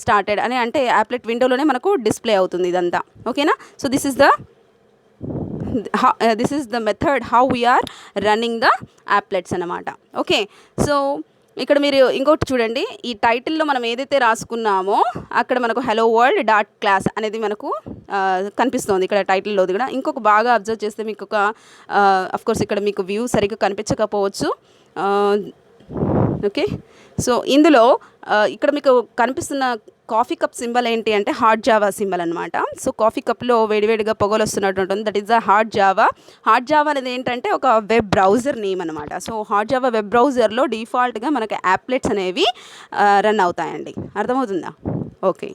S1: స్టార్టెడ్ అని అంటే యాప్లెట్ విండోలోనే మనకు డిస్ప్లే అవుతుంది ఇదంతా. ఓకేనా? So this is the method how we are running the applets అన్నమాట. ఓకే. సో ఇక్కడ మీరు ఇంకోటి చూడండి, ఈ టైటిల్లో మనం ఏదైతే రాసుకున్నామో అక్కడ మనకు హలో వరల్డ్ డాట్ క్లాస్ అనేది మనకు కనిపిస్తుంది ఇక్కడ టైటిల్లోది కూడా. ఇంకొక బాగా అబ్జర్వ్ చేస్తే మీకు ఒక అఫ్కోర్స్ ఇక్కడ మీకు వ్యూ సరిగ్గా కనిపించకపోవచ్చు. ఓకే. సో ఇందులో ఇక్కడ మీకు కనిపిస్తున్న కాఫీ కప్ సింబల్ ఏంటి అంటే హాట్ జావా సింబల్ అనమాట. సో కాఫీ కప్లో వేడివేడిగా పొగలు వస్తున్నట్టు ఉంటుంది. That is the Hot Java. Hot Java అనేది ఏంటంటే ఒక వెబ్ బ్రౌజర్ నేమ్ అనమాట. సో హాట్ జావా వెబ్ బ్రౌజర్లో డిఫాల్ట్గా మనకి యాప్లెట్స్ అనేవి రన్ అవుతాయండి. అర్థమవుతుందా? Okay.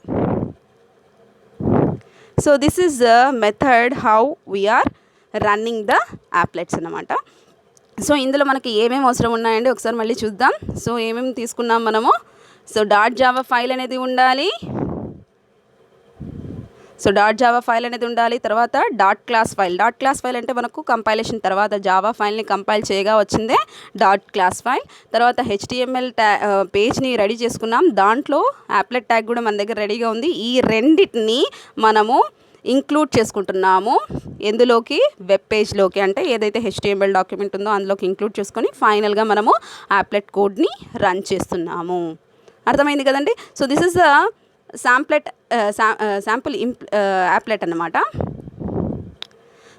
S1: So this is the method how we are running the applets అన్నమాట. సో ఇందులో మనకి ఏమేమి అవసరం ఉన్నాయండి ఒకసారి మళ్ళీ చూద్దాం. సో ఏమేమి తీసుకున్నాం మనము? సో డాట్ జావా ఫైల్ అనేది ఉండాలి. తర్వాత డాట్ క్లాస్ ఫైల్ అంటే మనకు కంపైలేషన్ తర్వాత జావా ఫైల్ని కంపైల్ చేయగా వచ్చిందే డాట్ క్లాస్ ఫైల్. తర్వాత HTML పేజ్ని రెడీ చేసుకున్నాం. దాంట్లో యాప్లెట్ ట్యాగ్ కూడా మన దగ్గర రెడీగా ఉంది. ఈ రెండింటిని మనము ఇంక్లూడ్ చేసుకుంటున్నాము ఎందులోకి, వెబ్ పేజ్లోకి. అంటే ఏదైతే HTML డాక్యుమెంట్ ఉందో అందులోకి ఇంక్లూడ్ చేసుకొని ఫైనల్గా మనము యాప్లెట్ కోడ్ని రన్ చేస్తున్నాము. అర్థమైంది కదండి? So this is the sample applet అన్నమాట.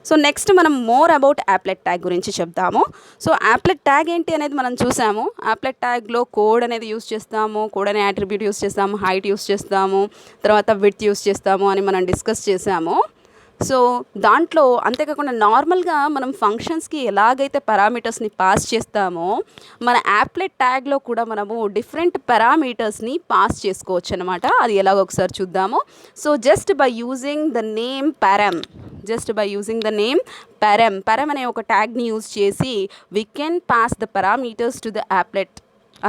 S1: సో నెక్స్ట్ మనం మోర్ అబౌట్ యాప్లెట్ ట్యాగ్ గురించి చెప్తాము. సో యాప్లెట్ ట్యాగ్ ఏంటి అనేది మనం చూసాము. యాప్లెట్ ట్యాగ్లో కోడ్ అనేది యూస్ చేస్తాము, కోడ్ అనే అట్రిబ్యూట్ యూస్ చేస్తాము, హైట్ యూస్ చేస్తాము, తర్వాత విడ్త్ యూస్ చేస్తాము అని మనం డిస్కస్ చేసాము. సో దాంట్లో అంతేకాకుండా నార్మల్గా మనం ఫంక్షన్స్కి ఎలాగైతే పారామీటర్స్ని పాస్ చేస్తామో మన యాప్లెట్ ట్యాగ్లో కూడా మనము డిఫరెంట్ పారామీటర్స్ని పాస్ చేసుకోవచ్చు అనమాట. అది ఎలాగో ఒకసారి చూద్దాము. So just by using the name param అనే ఒక ట్యాగ్ని యూజ్ చేసి we can pass the parameters to the applet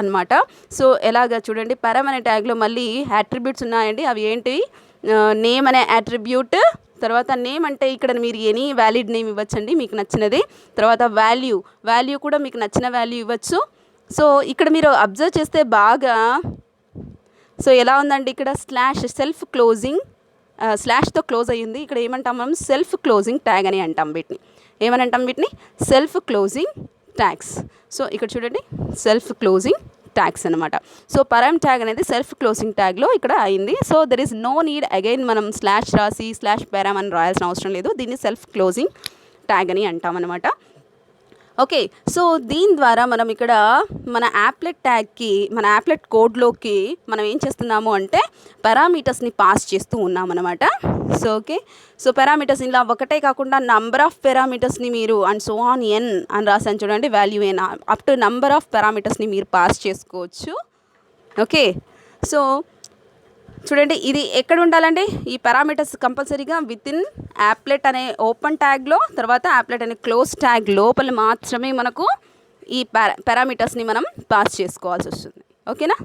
S1: అనమాట. సో ఎలాగ చూడండి, param అనే ట్యాగ్లో మళ్ళీ అట్రిబ్యూట్స్ ఉన్నాయండి. అవి ఏంటి? నేమ్ అనే అట్రిబ్యూట్, తర్వాత నేమ్ అంటే ఇక్కడ మీరు ఎనీ వ్యాలిడ్ నేమ్ ఇవ్వచ్చండి మీకు నచ్చినది. తర్వాత వాల్యూ కూడా మీకు నచ్చిన వాల్యూ ఇవ్వచ్చు. సో ఇక్కడ మీరు అబ్జర్వ్ చేస్తే బాగా సో ఎలా ఉందండి, ఇక్కడ స్లాష్తో క్లోజ్ అయ్యింది. ఇక్కడ ఏమంటాం మనం? సెల్ఫ్ క్లోజింగ్ ట్యాగ్ అని అంటాం వీటిని. Self closing tags. సో ఇక్కడ చూడండి, సెల్ఫ్ క్లోజింగ్ ట్యాగ్స్ అనమాట. సో param ట్యాగ్ అనేది సెల్ఫ్ క్లోజింగ్ ట్యాగ్లో ఇక్కడ అయింది. So there is no need again మనం స్లాష్ రాసి /param అని రాయాల్సిన అవసరం లేదు. దీన్ని సెల్ఫ్ క్లోజింగ్ ట్యాగ్ అని అంటాం అనమాట. ఓకే. సో దీని ద్వారా మనం ఇక్కడ మన యాప్లెట్ ట్యాగ్కి, మన యాప్లెట్ కోడ్లోకి మనం ఏం చేస్తున్నాము అంటే పారామీటర్స్ని పాస్ చేస్తూ ఉన్నామన్నమాట. So okay. సో పారామీటర్స్ ఇలా ఒకటే కాకుండా నంబర్ ఆఫ్ పారామీటర్స్ని మీరు అండ్ సో ఆన్ n అని రాసాను చూడండి, value n up to number of పారామీటర్స్ని మీరు పాస్ చేసుకోవచ్చు. ఓకే. సో చూడండి, ఇది ఎక్కడ ఉండాలండి? ఈ పారామీటర్స్ కంపల్సరీగా విత్ ఇన్ యాప్లెట్ అనే ఓపెన్ ట్యాగ్లో, తర్వాత యాప్లెట్ అనే క్లోజ్ ట్యాగ్ లోపల మాత్రమే మనకు ఈ పారామీటర్స్ని మనం పాస్ చేసుకోవాల్సి వస్తుంది. ఓకేనా?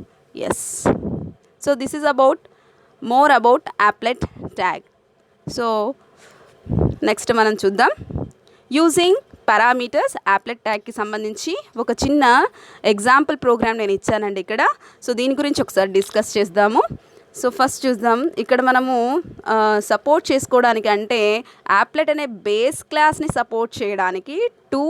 S1: Yes. So this is more about applet tag. So next మనం చూద్దాం. యూజింగ్ పారామీటర్స్ యాప్లెట్ ట్యాగ్కి సంబంధించి ఒక చిన్న ఎగ్జాంపుల్ ప్రోగ్రామ్ నేను ఇచ్చానండి ఇక్కడ. సో దీని గురించి ఒకసారి డిస్కస్ చేద్దాము. సో ఫస్ట్ చూద్దాం. ఇక్కడ మనము సపోర్ట్ చేసుకోవడానికి అంటే యాప్లెట్ అనే బేస్ క్లాస్ని సపోర్ట్ చేయడానికి 2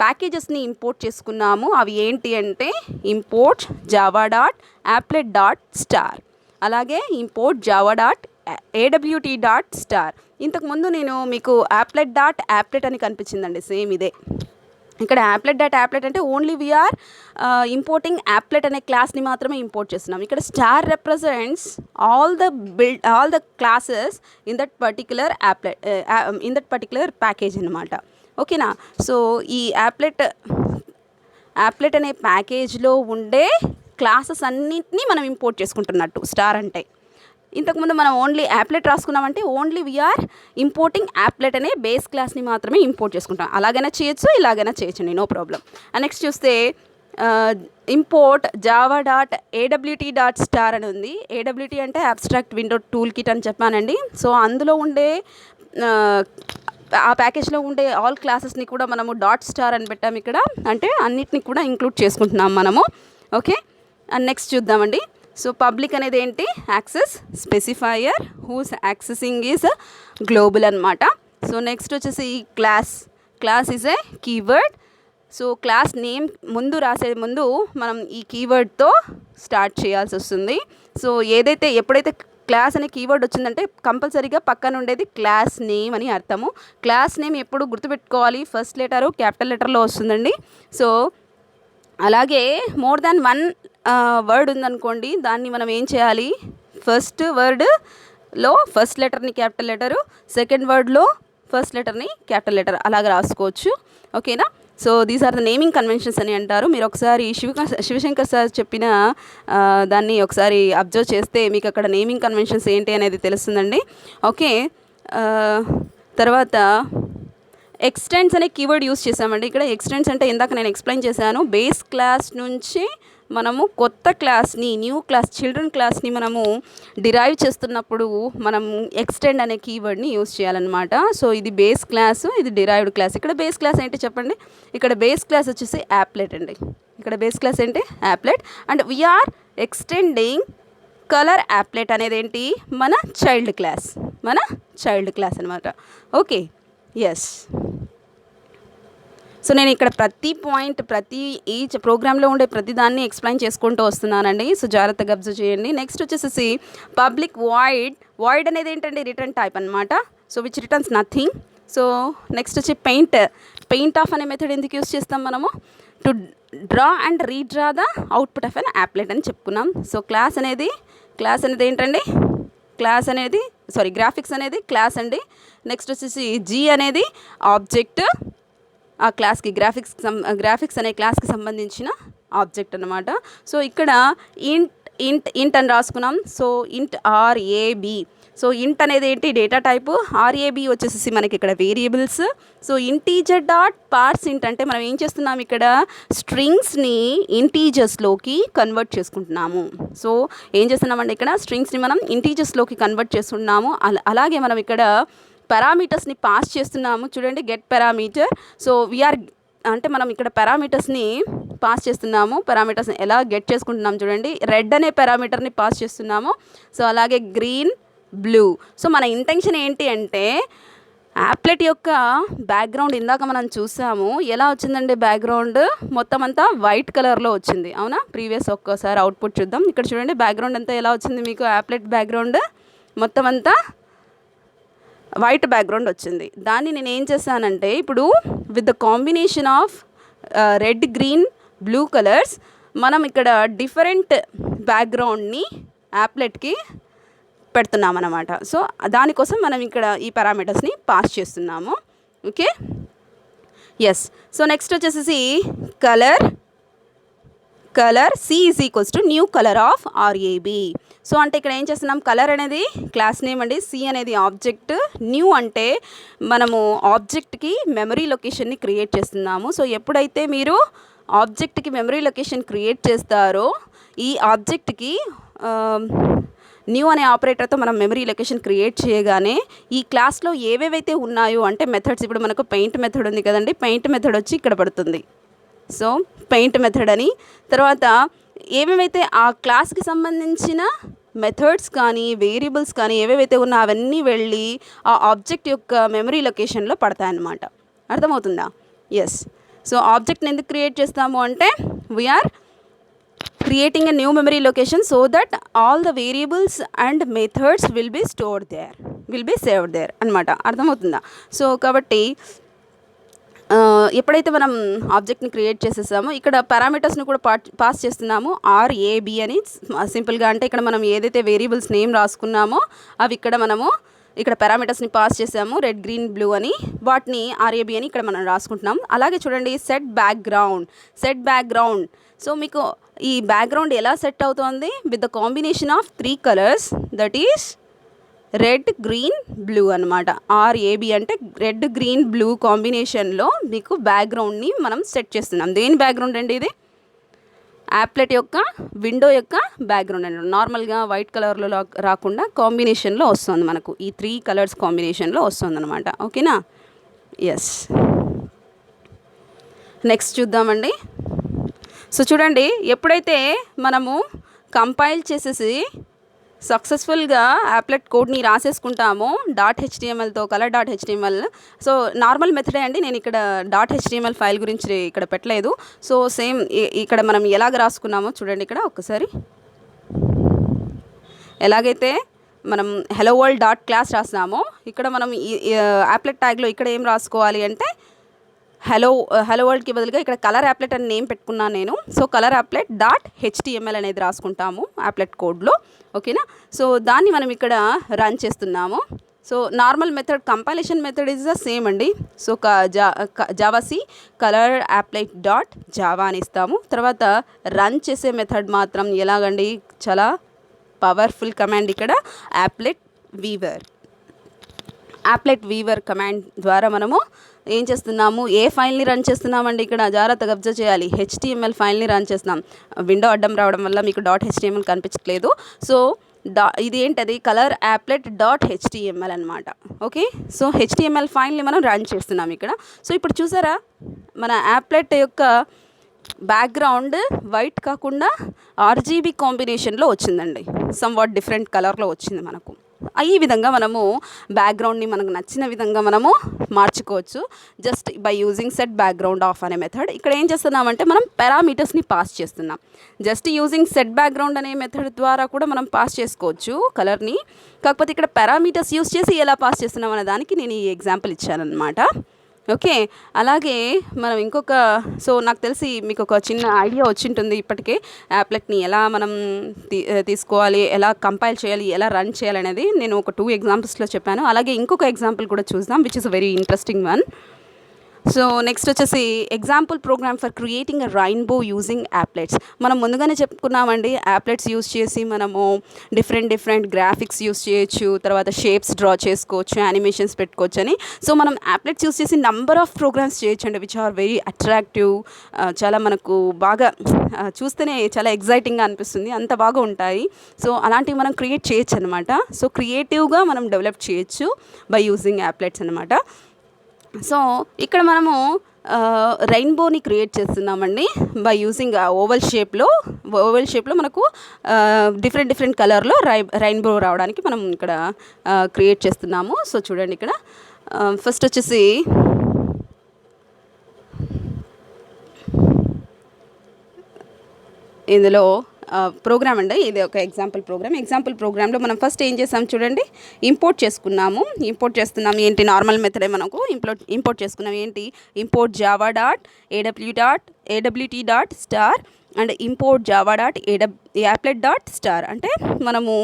S1: ప్యాకేజెస్ని ఇంపోర్ట్ చేసుకున్నాము. అవి ఏంటి అంటే import java.applet.star, అలాగే import java.applet AWT dot star. ఇంతకుముందు నేను మీకు యాప్లెట్ డాట్ యాప్లెట్ అని కనిపించిందండి, సేమ్ ఇదే. ఇక్కడ యాప్లెట్ డాట్ యాప్లెట్ అంటే ఓన్లీ వీఆర్ ఇంపోర్టింగ్ యాప్లెట్ అనే క్లాస్ని మాత్రమే ఇంపోర్ట్ చేస్తున్నాం. ఇక్కడ star represents all the classes in that particular applet, in that particular package అనమాట. ఓకేనా. సో ఈ యాప్లెట్ అనే ప్యాకేజ్లో ఉండే క్లాసెస్ అన్నింటినీ మనం ఇంపోర్ట్ చేసుకుంటున్నట్టు స్టార్ అంటే. ఇంతకుముందు మనం ఓన్లీ యాప్లెట్ రాసుకున్నామంటే ఓన్లీ వీఆర్ ఇంపోర్టింగ్ యాప్లెట్ అనే బేస్ క్లాస్ని మాత్రమే ఇంపోర్ట్ చేసుకుంటాం. అలాగైనా చేయొచ్చు, ఇలాగైనా చేయొచ్చండి, నో ప్రాబ్లం. నెక్స్ట్ చూస్తే import Java dot AWT dot star అని ఉంది. ఏడబ్ల్యూటీ అంటే అబ్స్ట్రాక్ట్ విండో టూల్ కిట్ అని చెప్పానండి. సో అందులో ఉండే ఆ ప్యాకేజ్లో ఉండే ఆల్ క్లాసెస్ని కూడా మనము డాట్ స్టార్ అని పెట్టాము ఇక్కడ, అంటే అన్నిటిని కూడా ఇంక్లూడ్ చేసుకుంటున్నాం మనము. ఓకే. అండ్ నెక్స్ట్ చూద్దామండి. సో పబ్లిక్ అనేది ఏంటి, access specifier whose accessing is global అనమాట. సో నెక్స్ట్ వచ్చేసి class is a keyword. So class name రాసే ముందు మనం ఈ కీవర్డ్తో స్టార్ట్ చేయాల్సి వస్తుంది. సో ఎప్పుడైతే క్లాస్ అనే కీవర్డ్ వచ్చిందంటే కంపల్సరీగా పక్కన ఉండేది క్లాస్ నేమ్ అని అర్థము. క్లాస్ నేమ్ ఎప్పుడు గుర్తుపెట్టుకోవాలి, ఫస్ట్ లెటరు క్యాపిటల్ లెటర్లో వస్తుందండి. సో అలాగే మోర్ దాన్ వన్ వర్డ్ ఉందనుకోండి, దాన్ని మనం ఏం చేయాలి, ఫస్ట్ వర్డ్లో ఫస్ట్ లెటర్ని క్యాపిటల్ లెటరు, సెకండ్ వర్డ్లో ఫస్ట్ లెటర్ని క్యాపిటల్ లెటర్ అలాగ రాసుకోవచ్చు. ఓకేనా. So these are the naming conventions అని అంటారు. మీరు ఒకసారి శివశంకర్ సార్ చెప్పిన దాన్ని ఒకసారి అబ్జర్వ్ చేస్తే మీకు అక్కడ నేమింగ్ కన్వెన్షన్స్ ఏంటి అనేది తెలుస్తుందండి. ఓకే. తర్వాత ఎక్స్టెండ్స్ అనే కీవర్డ్ యూస్ చేసామండి. ఇక్కడ ఎక్స్టెండ్స్ అంటే ఇందాక నేను ఎక్స్ప్లెయిన్ చేశాను, బేస్ క్లాస్ నుంచి మనము కొత్త క్లాస్ని, న్యూ క్లాస్, చిల్డ్రన్ క్లాస్ని మనము డిరైవ్ చేస్తున్నప్పుడు మనం ఎక్స్టెండ్ అనే కీవర్డ్ని యూస్ చేయాలన్నమాట. సో ఇది బేస్ క్లాస్, ఇది డిరైవ్డ్ క్లాస్. ఇక్కడ బేస్ క్లాస్ ఏంటి చెప్పండి, ఇక్కడ బేస్ క్లాస్ వచ్చేసి యాప్లెట్ అండి. ఇక్కడ బేస్ క్లాస్ ఏంటి, applet. And we are extending colour applet అనేది ఏంటి, మన చైల్డ్ క్లాస్ అనమాట. ఓకే. ఎస్. సో నేను ఇక్కడ ఈచ్ ప్రోగ్రామ్లో ఉండే ప్రతి దాన్ని ఎక్స్ప్లెయిన్ చేసుకుంటూ వస్తున్నానండి. సో జాగ్రత్తగా అబ్జర్వ్ చేయండి. నెక్స్ట్ వచ్చేసి పబ్లిక్ వాయిడ్ అనేది ఏంటండి, రిటర్న్ టైప్ అనమాట. So which returns nothing. So next వచ్చి పెయింట్ ఆఫ్ అనే మెథడ్ ఎందుకు యూస్ చేస్తాం మనము, to draw and redraw the output of an applet అని చెప్పుకున్నాం. సో క్లాస్ అనేది ఏంటండి, గ్రాఫిక్స్ అనేది క్లాస్ అండి. నెక్స్ట్ వచ్చేసి జీ అనేది ఆబ్జెక్ట్, ఆ క్లాస్కి గ్రాఫిక్స్ అనే క్లాస్కి సంబంధించిన ఆబ్జెక్ట్ అన్నమాట. సో ఇక్కడ ఇంట్ అని రాసుకున్నాం. సో ఇంట్ ఆర్ఏబి. సో ఇంట్ అనేది ఏంటి, డేటా టైపు. ఆర్ఏబి వచ్చేసి మనకి ఇక్కడ వేరియబుల్స్. సో ఇంటీజర్ డాట్ పార్స్ ఇంట్ అంటే మనం ఏం చేస్తున్నాం, ఇక్కడ స్ట్రింగ్స్ని ఇంటీజర్స్లోకి కన్వర్ట్ చేసుకుంటున్నాము. సో ఏం చేస్తున్నామండి, ఇక్కడ స్ట్రింగ్స్ని మనం ఇంటీజర్స్లోకి కన్వర్ట్ చేస్తున్నాము. అలాగే మనం ఇక్కడ పారామీటర్స్ని పాస్ చేస్తున్నాము. చూడండి, గెట్ పారామీటర్. సో అంటే మనం ఇక్కడ పారామీటర్స్ని పాస్ చేస్తున్నాము. పారామీటర్స్ని ఎలా గెట్ చేసుకుంటున్నాం చూడండి, రెడ్ అనే పారామీటర్ని పాస్ చేస్తున్నాము. సో అలాగే గ్రీన్, బ్లూ. సో మన ఇంటెన్షన్ ఏంటి అంటే యాప్లెట్ యొక్క బ్యాక్గ్రౌండ్ ఇందాక మనం చూసాము, ఎలా వచ్చిందండి, బ్యాక్గ్రౌండ్ మొత్తం అంతా వైట్ కలర్లో వచ్చింది, అవునా. ప్రీవియస్ ఒక్కసారి అవుట్పుట్ చూద్దాం. ఇక్కడ చూడండి, బ్యాక్గ్రౌండ్ అంతా ఎలా వచ్చింది మీకు, యాప్లెట్ బ్యాక్గ్రౌండ్ మొత్తం అంతా వైట్ బ్యాక్గ్రౌండ్ వచ్చింది. దాన్ని నేను ఏం చేశానంటే ఇప్పుడు with the combination of red, green, blue colours మనం ఇక్కడ డిఫరెంట్ బ్యాక్గ్రౌండ్ని యాప్లెట్కి పెడుతున్నామన్నమాట. సో దానికోసం మనం ఇక్కడ ఈ పారామీటర్స్ని పాస్ చేస్తున్నాము. ఓకే. ఎస్. సో నెక్స్ట్ వచ్చేసి colour C is equals to new colour of R A B. So అంటే ఇక్కడ ఏం చేస్తున్నాం, కలర్ అనేది క్లాస్ నేమ్ అండి, సి అనేది ఆబ్జెక్ట్, న్యూ అంటే మనము ఆబ్జెక్ట్కి మెమరీ లొకేషన్ని క్రియేట్ చేస్తున్నాము. సో ఎప్పుడైతే మీరు ఆబ్జెక్ట్కి మెమరీ లొకేషన్ క్రియేట్ చేస్తారో ఈ ఆబ్జెక్ట్కి న్యూ అనే ఆపరేటర్తో మనం మెమరీ లొకేషన్ క్రియేట్ చేయగానే ఈ క్లాస్లో ఏవేవైతే ఉన్నాయో అంటే మెథడ్స్, ఇప్పుడు మనకు పెయింట్ మెథడ్ ఉంది కదండి, పెయింట్ మెథడ్ వచ్చి ఇక్కడ పడుతుంది. సో పెయింట్ మెథడ్ అని, తర్వాత ఏమేమైతే ఆ క్లాస్కి సంబంధించిన మెథడ్స్ కానీ వేరియబుల్స్ కానీ ఏవేవైతే ఉన్నా అవన్నీ వెళ్ళి ఆ ఆబ్జెక్ట్ యొక్క మెమరీ లొకేషన్లో పడతాయన్నమాట. అర్థమవుతుందా? ఎస్. సో ఆబ్జెక్ట్ని ఎందుకు క్రియేట్ చేస్తాము అంటే we are creating a new memory location so that all the variables and methods will be stored there, will be saved there అనమాట. అర్థమవుతుందా? సో కాబట్టి ఎప్పుడైతే మనం ఆబ్జెక్ట్ని క్రియేట్ చేసేసామో ఇక్కడ పారామీటర్స్ని కూడా పాస్ చేస్తున్నాము RAB అని సింపుల్గా. అంటే ఇక్కడ మనం ఏదైతే వేరియబుల్స్ నేమ్ రాసుకున్నామో అవి ఇక్కడ మనము ఇక్కడ పారామీటర్స్ని పాస్ చేసాము, రెడ్ గ్రీన్ బ్లూ అని, వాటిని RAB అని ఇక్కడ మనం రాసుకుంటున్నాం. అలాగే చూడండి సెట్ బ్యాక్గ్రౌండ్. సో మీకు ఈ బ్యాక్గ్రౌండ్ ఎలా సెట్ అవుతుంది? With the combination of 3 colours, that is red green blue అనమాట. RAB అంటే రెడ్ గ్రీన్ బ్లూ కాంబినేషన్లో మీకు బ్యాక్గ్రౌండ్ని మనం సెట్ చేస్తున్నాం. దేని బ్యాక్గ్రౌండ్ అండి ఇది? యాప్లెట్ యొక్క విండో యొక్క బ్యాక్గ్రౌండ్ అండి. నార్మల్గా వైట్ కలర్లో రాకుండా కాంబినేషన్లో వస్తుంది మనకు, ఈ 3 కలర్స్ కాంబినేషన్లో వస్తుంది అనమాట. ఓకేనా? ఎస్. నెక్స్ట్ చూద్దామండి. సో చూడండి, ఎప్పుడైతే మనము కంపైల్ చేసేసి సక్సెస్ఫుల్గా యాప్లెట్ కోడ్ని రాసేసుకుంటామో .htmlతో కలర్ .html. సో నార్మల్ మెథడే అండి, నేను ఇక్కడ .html ఫైల్ గురించి ఇక్కడ పెట్టలేదు. సో సేమ్ ఇక్కడ మనం ఎలాగ రాసుకున్నామో చూడండి. ఇక్కడ ఒక్కసారి ఎలాగైతే మనం హెలో వరల్డ్ .class రాసినామో ఇక్కడ మనం యాప్లెట్ ట్యాగ్లో ఇక్కడ ఏం రాసుకోవాలి అంటే హలో వరల్డ్కి బదులుగా ఇక్కడ కలర్ యాప్లెట్ అని నేమ్ పెట్టుకున్నాను నేను. సో కలర్ యాప్లెట్ .html అనేది రాసుకుంటాము యాప్లెట్ కోడ్లో. ఓకేనా? సో దాన్ని మనం ఇక్కడ రన్ చేస్తున్నాము. So normal method, compilation method is the same అండి. So javac colour applet .java అని ఇస్తాము. తర్వాత రన్ చేసే మెథడ్ మాత్రం ఎలాగండి? చాలా పవర్ఫుల్ కమాండ్ ఇక్కడ యాప్లెట్ వీవర్ కమాండ్ ద్వారా మనము ఏం చేస్తున్నాము? ఏ ఫైల్ని రన్ చేస్తున్నామండి? ఇక్కడ జాగ్రత్తగా అబ్జర్వ్ చేయాలి. HTML ఫైల్ని రన్ చేస్తున్నాం. విండో అడ్డం రావడం వల్ల మీకు .html కనిపించట్లేదు. సో ఇది ఏంటది? కలర్ యాప్లెట్ .html అనమాట. ఓకే, సో HTML ఫైల్ని మనం రన్ చేస్తున్నాం ఇక్కడ. సో ఇప్పుడు చూసారా, మన యాప్లెట్ యొక్క బ్యాక్గ్రౌండ్ వైట్ కాకుండా RGB కాంబినేషన్లో వచ్చిందండి. సమ్వాట్ డిఫరెంట్ కలర్లో వచ్చింది మనకు. ఈ విధంగా మనము బ్యాక్గ్రౌండ్ని మనకు నచ్చిన విధంగా మనము మార్చుకోవచ్చు just by using set background of అనే మెథడ్. ఇక్కడ ఏం చేస్తున్నామంటే మనం పారామీటర్స్ని పాస్ చేస్తున్నాం. జస్ట్ యూజింగ్ సెట్ బ్యాక్గ్రౌండ్ అనే మెథడ్ ద్వారా కూడా మనం పాస్ చేసుకోవచ్చు కలర్ని. కాకపోతే ఇక్కడ పారామీటర్స్ యూస్ చేసి ఎలా పాస్ చేస్తున్నాం అనే దానికి నేను ఈ ఎగ్జాంపుల్ ఇచ్చానమాట. ఓకే, అలాగే మనం ఇంకొక, సో నాకు తెలిసి మీకు ఒక చిన్న ఐడియా వచ్చింటుంది ఇప్పటికే యాప్లెట్ని ఎలా మనం తీసుకోవాలి, ఎలా కంపైల్ చేయాలి, ఎలా రన్ చేయాలి అనేది నేను ఒక 2 ఎగ్జాంపుల్స్లో చెప్పాను. అలాగే ఇంకొక ఎగ్జాంపుల్ కూడా చూద్దాం, which is a very interesting one. So next వచ్చేసి example program for creating a rainbow using applets. మనం ముందుగానే చెప్పుకున్నామండి, యాప్లెట్స్ యూజ్ చేసి మనము డిఫరెంట్ గ్రాఫిక్స్ యూజ్ చేయొచ్చు, తర్వాత షేప్స్ డ్రా చేసుకోవచ్చు, యానిమేషన్స్ పెట్టుకోవచ్చు అని. సో మనం యాప్లెట్స్ యూజ్ చేసి నంబర్ ఆఫ్ ప్రోగ్రామ్స్ చేయొచ్చండి, విచ్ ఆర్ వెరీ అట్రాక్టివ్. చాలా మనకు బాగా చూస్తేనే చాలా ఎగ్జైటింగ్గా అనిపిస్తుంది, అంత బాగా ఉంటాయి. సో అలాంటివి మనం క్రియేట్ చేయొచ్చు అనమాట. సో క్రియేటివ్గా మనం డెవలప్ చేయొచ్చు బై యూజింగ్ యాప్లెట్స్ అనమాట. సో ఇక్కడ మనము రెయిన్బోని క్రియేట్ చేస్తున్నామండి బై యూజింగ్ ఓవల్ షేప్లో మనకు డిఫరెంట్ కలర్లో రెయిన్బో రావడానికి మనం ఇక్కడ క్రియేట్ చేస్తున్నాము. సో చూడండి, ఇక్కడ ఫస్ట్ వచ్చేసి ఇందులో ప్రోగ్రామ్ అండి, ఇది ఒక ఎగ్జాంపుల్ ప్రోగ్రాంలో మనం ఫస్ట్ ఏం చేసాం చూడండి, ఇంపోర్ట్ చేస్తున్నాము. ఏంటి? నార్మల్ మెథడే మనకు ఇంపోర్ట్ చేసుకున్నాం. ఏంటి? Import java.awt.star and import java.applet.star. అంటే మనము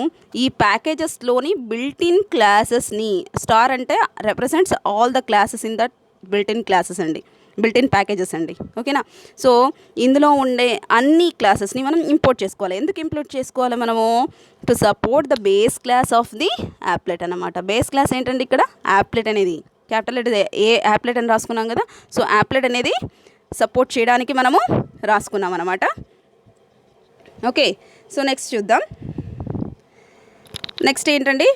S1: ఈ ప్యాకేజెస్లోని బిల్ట్-ఇన్ క్లాసెస్ని, స్టార్ అంటే represents all the classes in that built-in classes అండి, బిల్ట్-ఇన్ ప్యాకేజెస్ అండి. ఓకేనా? సో ఇందులో ఉండే అన్ని క్లాసెస్ని మనం ఇంపోర్ట్ చేసుకోవాలి. ఎందుకు ఇంపోర్ట్ చేసుకోవాలి మనము? To support the base class of the applet అనమాట. బేస్ క్లాస్ ఏంటండి? ఇక్కడ యాప్లెట్ అనేది క్యాపిటల్ లెటర్ ఏ యాప్లెట్ అని రాసుకున్నాం కదా. సో యాప్లెట్ అనేది సపోర్ట్ చేయడానికి మనము రాసుకున్నాం అనమాట. ఓకే, సో నెక్స్ట్ చూద్దాం. నెక్స్ట్ ఏంటండి?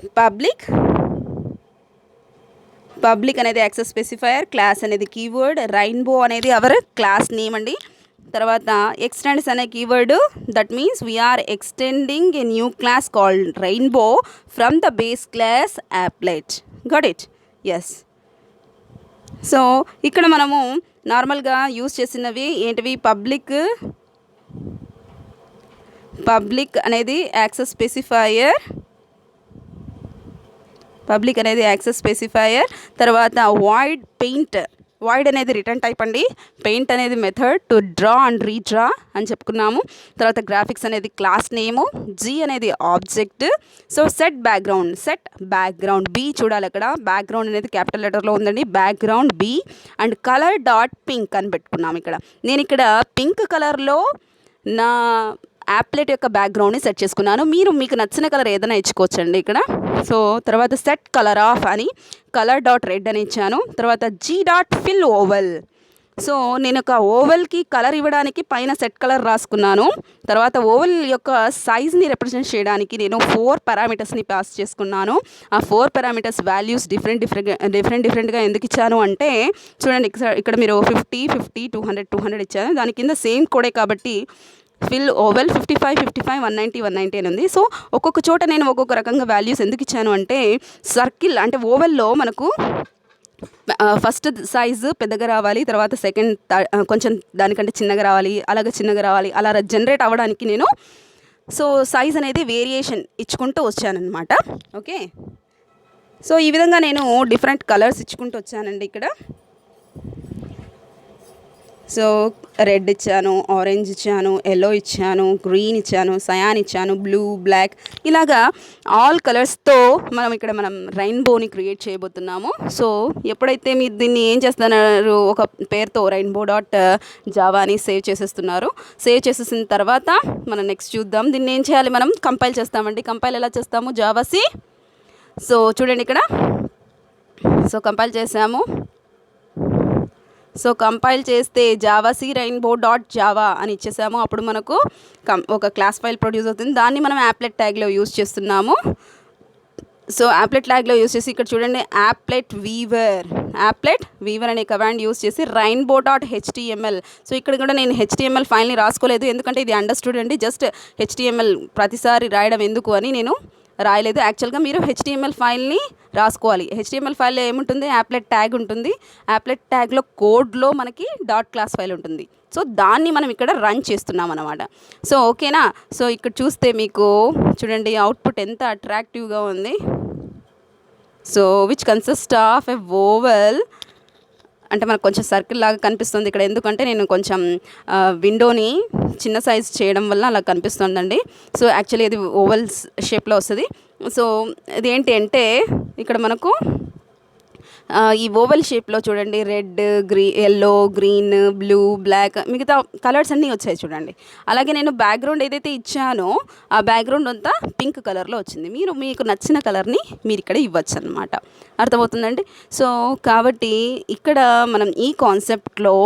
S1: పబ్లిక్ అనేది యాక్సెస్ స్పెసిఫైయర్, క్లాస్ అనేది కీవర్డ్, రెయిన్బో అనేది అవర్ క్లాస్ నేమ్ అండి. తర్వాత ఎక్స్టెండ్స్ అనే keyword, that means we are extending a new class called rainbow from the base class applet. Got it? Yes. So ఇక్కడ మనము నార్మల్గా యూజ్ చేసినవి ఏంటివి? పబ్లిక్ పబ్లిక్ అనేది యాక్సెస్ స్పెసిఫైయర్. తర్వాత వాయిడ్ అనేది రిటర్న్ టైప్ అండి. పెయింట్ అనేది method to draw and redraw అని చెప్పుకున్నాము. తర్వాత గ్రాఫిక్స్ అనేది క్లాస్ నేము. జీ అనేది object. So set background B చూడాలి. అక్కడ బ్యాక్గ్రౌండ్ అనేది క్యాపిటల్ లెటర్లో ఉందండి. Background B and colour dot pink అని పెట్టుకున్నాము. నేను ఇక్కడ పింక్ కలర్లో నా యాప్లెట్ యొక్క బ్యాక్గ్రౌండ్ని సెట్ చేసుకున్నాను. మీకు నచ్చిన కలర్ ఏదైనా ఇచ్చుకోవచ్చండి ఇక్కడ. సో తర్వాత సెట్ కలర్ ఆఫ్ అని కలర్ డాట్ రెడ్ అని ఇచ్చాను. తర్వాత G dot fill oval. So నేను ఒక ఓవల్కి కలర్ ఇవ్వడానికి పైన సెట్ కలర్ రాసుకున్నాను. తర్వాత ఓవల్ యొక్క సైజ్ని రిప్రజెంట్ చేయడానికి నేను 4 పారామీటర్స్ని పాస్ చేసుకున్నాను. ఆ 4 పారామీటర్స్ వాల్యూస్ డిఫరెంట్గా ఎందుకు ఇచ్చాను అంటే చూడండి, ఇక్కడ మీరు 50, 200 ఇచ్చాను. దాని కింద సేమ్ కోడే కాబట్టి ఫిల్ ఓవెల్ 55, 190 అని ఉంది. సో ఒక్కొక్క చోట నేను ఒక్కొక్క రకంగా వాల్యూస్ ఎందుకు ఇచ్చాను అంటే సర్కిల్ అంటే ఓవెల్లో మనకు ఫస్ట్ సైజు పెద్దగా రావాలి, తర్వాత సెకండ్ కొంచెం దానికంటే చిన్నగా రావాలి, అలా జనరేట్ అవ్వడానికి నేను సో సైజ్ అనేది వేరియేషన్ ఇచ్చుకుంటూ వచ్చానన్నమాట. ఓకే, సో ఈ విధంగా నేను డిఫరెంట్ కలర్స్ ఇచ్చుకుంటూ వచ్చానండి ఇక్కడ. సో రెడ్ ఇచ్చాను, ఆరెంజ్ ఇచ్చాను, ఎల్లో ఇచ్చాను, గ్రీన్ ఇచ్చాను, సయాన్ ఇచ్చాను, బ్లూ, బ్లాక్, ఇలాగా ఆల్ కలర్స్తో మనం రెయిన్బోని క్రియేట్ చేయబోతున్నాము. సో ఎప్పుడైతే మీరు దీన్ని ఏం చేస్తున్నారు, ఒక పేరుతో రెయిన్బో డాట్ జావా అని సేవ్ చేసేసిన తర్వాత మనం నెక్స్ట్ చూద్దాం. దీన్ని ఏం చేయాలి, మనం కంపైల్ చేస్తామండి. కంపైల్ ఎలా చేస్తాము, జావా సి. సో చూడండి ఇక్కడ, సో కంపైల్ చేసాము. సో కంపైల్ చేస్తే Java C rainbow dot Java అని ఇచ్చేసాము. అప్పుడు మనకు ఒక క్లాస్ ఫైల్ ప్రొడ్యూస్ అవుతుంది. దాన్ని మనం యాప్లెట్ ట్యాగ్లో యూజ్ చేస్తున్నాము. సో యాప్లెట్ ట్యాగ్లో యూజ్ చేసి ఇక్కడ చూడండి, యాప్లెట్ వీవర్ అనే కమాండ్ యూజ్ చేసి రెయిన్బో డాట్ హెచ్టిఎంఎల్. సో ఇక్కడ కూడా నేను హెచ్టిఎంఎల్ ఫైల్ని రాసుకోలేదు, ఎందుకంటే ఇది అండర్స్టూడ్ అండి. జస్ట్ హెచ్టిఎంఎల్ ప్రతిసారి రాయడం ఎందుకు అని నేను రాయలేదు. యాక్చువల్గా మీరు హెచ్టిఎంఎల్ ఫైల్ని రాసుకోవాలి. హెచ్టిఎంఎల్ ఫైల్లో ఏముంటుంది, యాప్లెట్ ట్యాగ్ ఉంటుంది. యాప్లెట్ ట్యాగ్లో కోడ్లో మనకి డాట్ క్లాస్ ఫైల్ ఉంటుంది. సో దాన్ని మనం ఇక్కడ రన్ చేస్తున్నాం అన్నమాట. సో ఓకేనా. సో ఇక్కడ చూస్తే మీకు చూడండి అవుట్పుట్ ఎంత అట్రాక్టివ్గా ఉంది. So which consist of a oval అంటే మనకు కొంచెం సర్కిల్ లాగా కనిపిస్తుంది ఇక్కడ, ఎందుకంటే నేను కొంచెం విండోని చిన్న సైజ్ చేయడం వల్ల అలా కనిపిస్తుందండి. సో యాక్చువల్లీ ఇది ఓవెల్స్ షేప్లో వస్తుంది. సో ఇదేంటి అంటే ఇక్కడ మనకు ఈ ఓవెల్ షేప్లో చూడండి red, yellow, green, blue, black, మిగతా కలర్స్ అన్నీ వచ్చాయి చూడండి. అలాగే నేను బ్యాక్గ్రౌండ్ ఏదైతే ఇచ్చానో ఆ బ్యాక్గ్రౌండ్ అంతా పింక్ కలర్లో వచ్చింది. మీకు నచ్చిన కలర్ని మీరు ఇక్కడ ఇవ్వచ్చు అన్నమాట. అర్థమవుతుందండి. సో కాబట్టి ఇక్కడ మనం ఈ కాన్సెప్ట్లో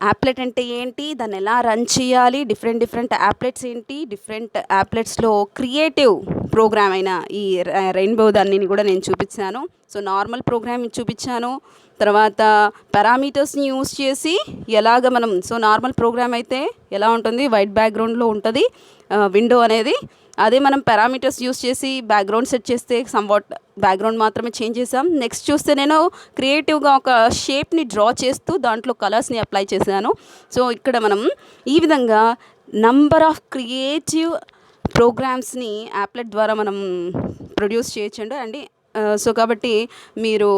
S1: యాప్లెట్ అంటే ఏంటి, దాన్ని ఎలా రన్ చేయాలి, డిఫరెంట్ యాప్లెట్స్ ఏంటి, డిఫరెంట్ యాప్లెట్స్లో క్రియేటివ్ ప్రోగ్రామ్ అయిన ఈ రెయిన్బో దాన్ని కూడా నేను చూపించాను. సో నార్మల్ ప్రోగ్రామ్ చూపించాను. తర్వాత పారామీటర్స్ని యూజ్ చేసి ఎలాగ మనం, సో నార్మల్ ప్రోగ్రామ్ అయితే ఎలా ఉంటుంది, వైట్ బ్యాక్గ్రౌండ్లో ఉంటుంది విండో అనేది. అదే మనం పారామీటర్స్ యూజ్ చేసి బ్యాక్గ్రౌండ్ సెట్ చేస్తే సమ్వాట్ బ్యాక్గ్రౌండ్ మాత్రమే చేంజ్ చేసాం. నెక్స్ట్ చూస్తే నేను క్రియేటివ్గా ఒక షేప్ని డ్రా చేస్తూ దాంట్లో కలర్స్ని అప్లై చేశాను. సో ఇక్కడ మనం ఈ విధంగా నంబర్ ఆఫ్ క్రియేటివ్ ప్రోగ్రామ్స్ని యాప్లెట్ ద్వారా మనం ప్రొడ్యూస్ చేయొచ్చండి అండి. సో కాబట్టి మీరు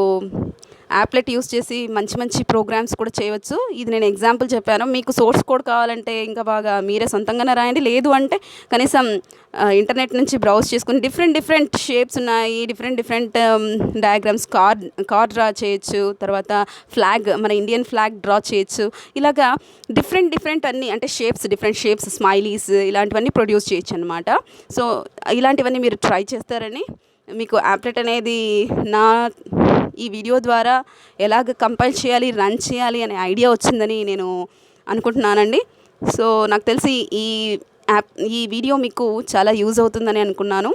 S1: యాప్లెట్ యూస్ చేసి మంచి ప్రోగ్రామ్స్ కూడా చేయవచ్చు. ఇది నేను ఎగ్జాంపుల్ చెప్పాను. మీకు సోర్స్ కోడ్ కావాలంటే ఇంకా బాగా మీరే సొంతంగానే రాయండి. లేదు అంటే కనీసం ఇంటర్నెట్ నుంచి బ్రౌజ్ చేసుకుని డిఫరెంట్ షేప్స్ ఉన్నాయి, డిఫరెంట్ డయాగ్రామ్స్, కార్ డ్రా చేయొచ్చు. తర్వాత ఫ్లాగ్, మన ఇండియన్ ఫ్లాగ్ డ్రా చేయొచ్చు. ఇలాగా డిఫరెంట్ అన్నీ అంటే డిఫరెంట్ షేప్స్, స్మైలీస్, ఇలాంటివన్నీ ప్రొడ్యూస్ చేయొచ్చు అనమాట. సో ఇలాంటివన్నీ మీరు ట్రై చేస్తారని మీకు యాప్లెట్ అనేది ఈ వీడియో ద్వారా ఎలాగ కంపైల్ చేయాలి, రన్ చేయాలి అనే ఐడియా వచ్చిందని నేను అనుకుంటున్నానండి. సో నాకు తెలిసి ఈ వీడియో మీకు చాలా యూజ్ అవుతుందని అనుకున్నాను.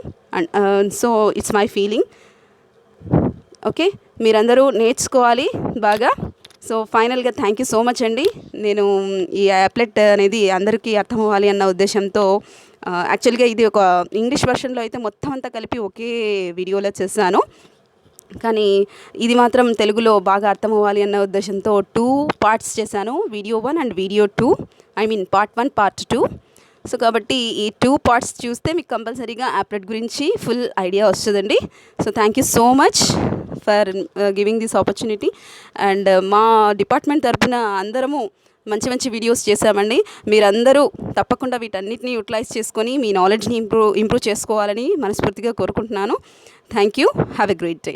S1: So it's my feeling. Okay, మీరందరూ నేర్చుకోవాలి బాగా. సో ఫైనల్గా థ్యాంక్ యూ సో మచ్ అండి. నేను ఈ యాప్లెట్ అనేది అందరికీ అర్థం అవ్వాలి అన్న ఉద్దేశంతో యాక్చువల్గా ఇది ఒక ఇంగ్లీష్ వర్షన్లో అయితే మొత్తం అంతా కలిపి ఒకే వీడియోలో చేశాను. కానీ ఇది మాత్రం తెలుగులో బాగా అర్థం అవ్వాలి అన్న ఉద్దేశంతో 2 పార్ట్స్ చేశాను. Video 1 and video 2, part 1 part 2. So కాబట్టి ఈ 2 పార్ట్స్ చూస్తే మీకు కంపల్సరీగా యాప్లెట్ గురించి ఫుల్ ఐడియా వస్తుందండి. So thank you so much for giving this opportunity. And మా డిపార్ట్మెంట్ తరపున అందరము మంచి మంచి వీడియోస్ చేశామండి. మీరందరూ తప్పకుండా వీటన్నిటిని యూటిలైజ్ చేసుకొని మీ నాలెడ్జ్ని ఇంప్రూవ్ చేసుకోవాలని మనస్ఫూర్తిగా కోరుకుంటున్నాను. Thank you. Have a great day.